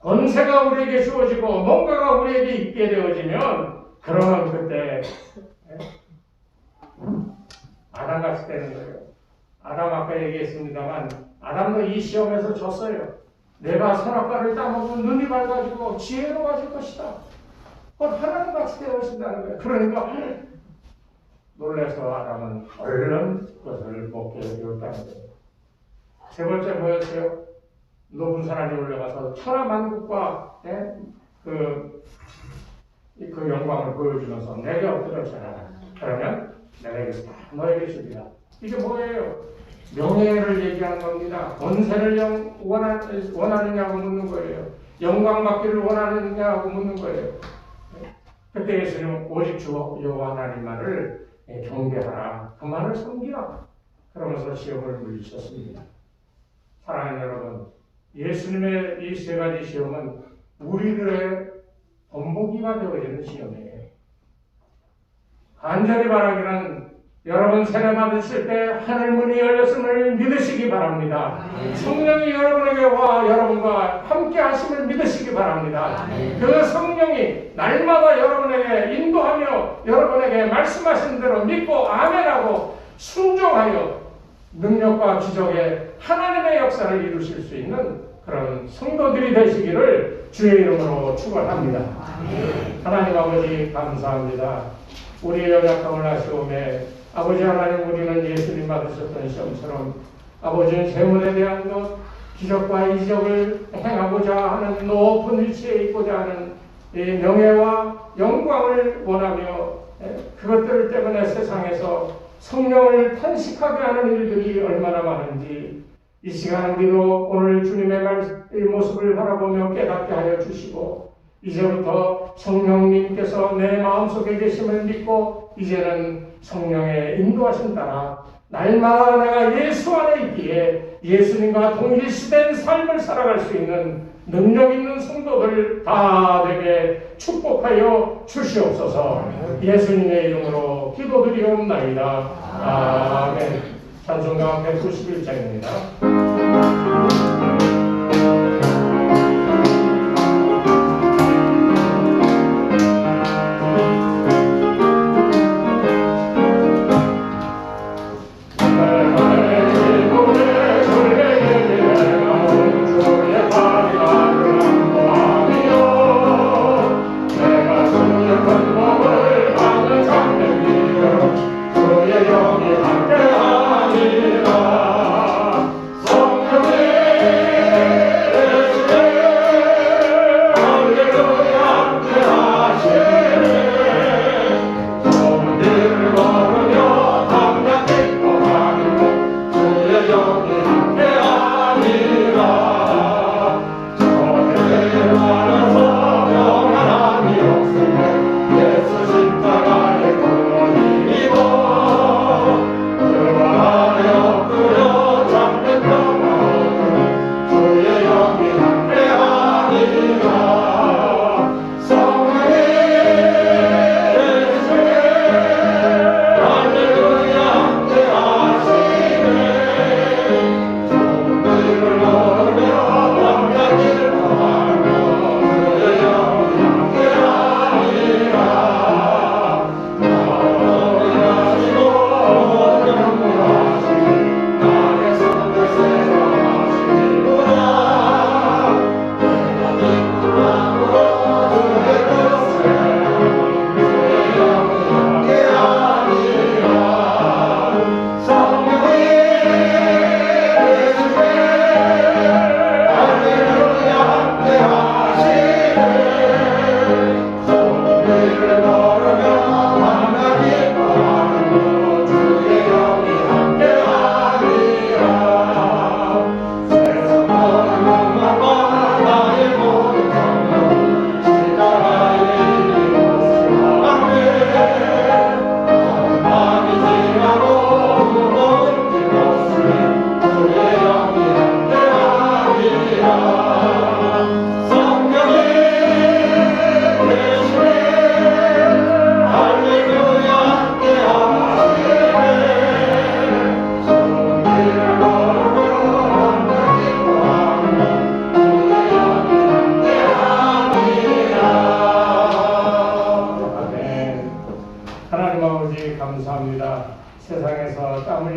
[SPEAKER 1] 권세가 우리에게 주어지고 뭔가가 우리에게 있게 되어지면 그러면 그때 아담같이 되는 거예요. 아담 아까 얘기했습니다만 아담도 이 시험에서 졌어요. 내가 선악과를 따먹으면 눈이 밝아지고 지혜로워질 것이다. 곧 하나님같이 되어진다는 거예요. 그러니까 놀라서 아담은 얼른 그것을 먹게 되었다는 거예요. 세 번째 뭐였어요? 높은 산에 올라가서 천하만국과 그 영광을 보여주면서 내게 엎드려져라. 그러면 내가 이것을 다 너에게 주리라. 이게 뭐예요? 명예를 얘기하는 겁니다. 권세를 원하느냐고 묻는 거예요. 영광 받기를 원하느냐고 묻는 거예요. 그때 예수님은 오직 주 여호와 하나님만을 경배하라. 그만을 섬기라. 그러면서 시험을 물리쳤습니다. 사랑하는 여러분, 예수님의 이 세 가지 시험은 우리들의 본보기가 되어지는 시험이에요. 간절히 바라기는 여러분 세례 받으실 때 하늘문이 열렸음을 믿으시기 바랍니다. 성령이 여러분에게와 여러분과 함께 하심을 믿으시기 바랍니다. 그 성령이 날마다 여러분에게 인도하며 여러분에게 말씀하신 대로 믿고 아멘하고 순종하여 능력과 기적의 하나님의 역사를 이루실 수 있는 그런 성도들이 되시기를 주의 이름으로 축원합니다. 하나님 아버지 감사합니다. 우리의 연약함을 아시오매 아버지 하나님, 우리는 예수님 받으셨던 시험처럼 아버지는 재물에 대한 것, 기적과 이적을 행하고자 하는 높은 위치에 있고자 하는 이 명예와 영광을 원하며 그것들 때문에 세상에서 성령을 탄식하게 하는 일들이 얼마나 많은지 이 시간 우리도 오늘 주님의 모습을 바라보며 깨닫게 하여 주시고 이제부터 성령님께서 내 마음속에 계심을 믿고 이제는 성령의 인도하심 따라 날마다 내가 예수 안에 있기에 예수님과 동일시된 삶을 살아갈 수 있는 능력 있는 성도들 다 되게 축복하여 주시옵소서. 예수님의 이름으로 기도드리옵나이다. 아멘. 찬송가 191장입니다.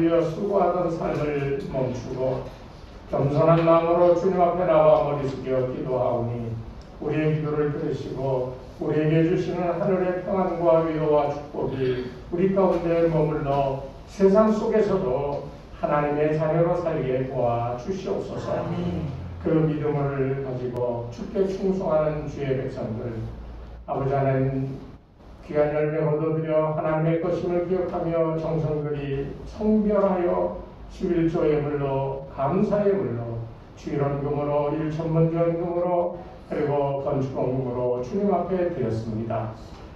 [SPEAKER 1] 위하여 수고하던 삶을 멈추고 겸손한 마음으로 주님 앞에 나와 머리 숙여 기도하오니 우리의 기도를 들으시고 우리에게 주시는 하늘의 평안과 위로와 축복이 우리 가운데 머물러 세상 속에서도 하나님의 자녀로 살게 도와 주시옵소서. 그 믿음을 가지고 주께 충성하는 주의 백성들, 아버지 하나님 귀한 열매 거둬들여 하나님의 것임을 기억하며 정성들이 성별하여 11조 예물로 감사의 물로 주일원금으로 1천문 전금으로 그리고 건축원금으로 주님 앞에 드렸습니다.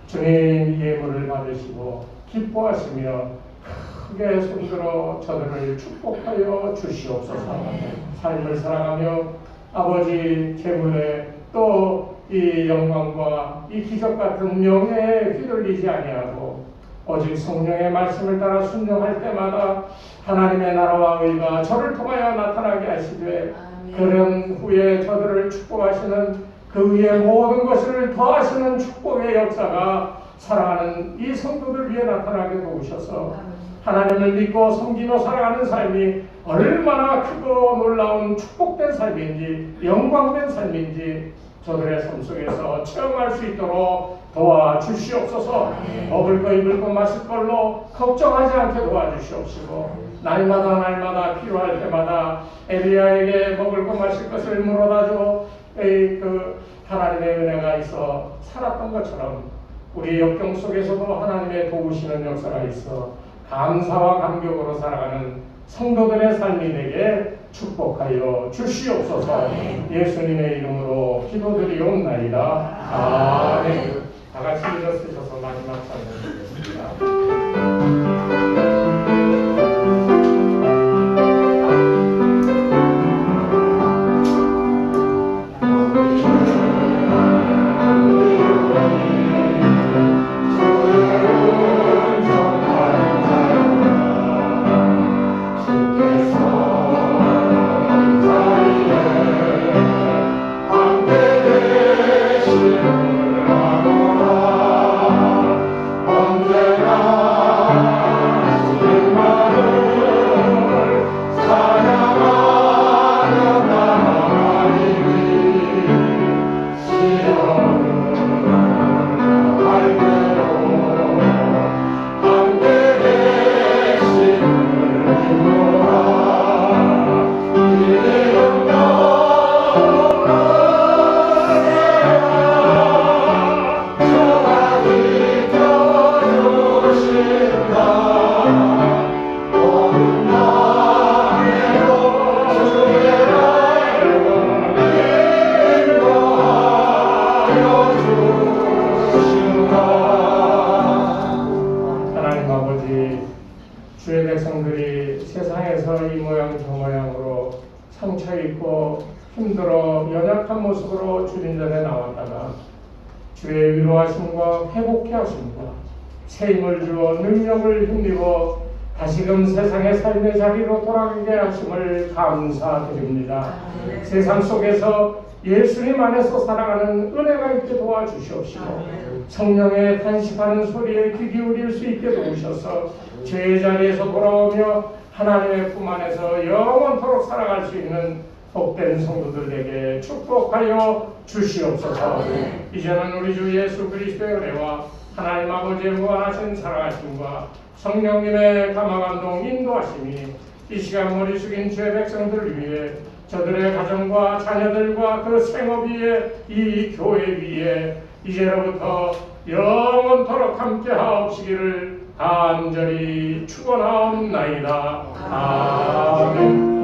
[SPEAKER 1] 주님 이 예물을 받으시고 기뻐하시며 크게 손들어 저들을 축복하여 주시옵소서. 삶을 살아가며 아버지 재물에 또 이 영광과 이 기적 같은 명예에 휘둘리지 아니하고 오직 성령의 말씀을 따라 순종할 때마다 하나님의 나라와 의가 저를 통하여 나타나게 하시되 그런 후에 저들을 축복하시는 그 위에 모든 것을 더하시는 축복의 역사가 사랑하는 이 성도들 위에 나타나게 도우셔서 하나님을 믿고 섬기며 살아가는 삶이 얼마나 크고 놀라운 축복된 삶인지 영광된 삶인지 저들의 삶 속에서 체험할 수 있도록 도와주시옵소서. 먹을 거 입을 거 마실 걸로 걱정하지 않게 도와주시옵시고 날마다 필요할 때마다 엘리야에게 먹을 거 마실 것을 물어다줘 그 하나님의 은혜가 있어 살았던 것처럼 우리 역경 속에서도 하나님의 도우시는 역사가 있어 감사와 감격으로 살아가는 성도들의 삶이 되게 축복하여 주시옵소서. 예수님의 이름으로 기도드리옵나이다. 아멘. 다 같이 일어서셔서 마지막 찬양 드리겠습니다. 주의 백성들이 세상에서 이 모양 저 모양으로 상처 입고 힘들어 연약한 모습으로 주님 전에 나왔다가 주의 위로하심과 회복케 하심과 새 힘을 주어 능력을 힘입어 다시금 세상의 삶의 자리로 돌아가게 하심을 감사드립니다. 세상 속에서 예수님 안에서 살아가는 은혜가 있게 도와주시옵시고 성령의 탄식하는 소리에 귀 기울일 수 있게 도우셔서 죄의 자리에서 돌아오며 하나님의 품 안에서 영원토록 살아갈 수 있는 복된 성도들에게 축복하여 주시옵소서. 이제는 우리 주 예수 그리스도의 은혜와 하나님 아버지의 무한하신 사랑하심과 성령님의 감화감동 인도하심이 이 시간 머리 숙인 주의 백성들을 위해 저들의 가정과 자녀들과 그 생업 위에 이 교회 위에 이제로부터 영원토록 함께 하옵시기를 간절히 축원하옵나이다. 아멘.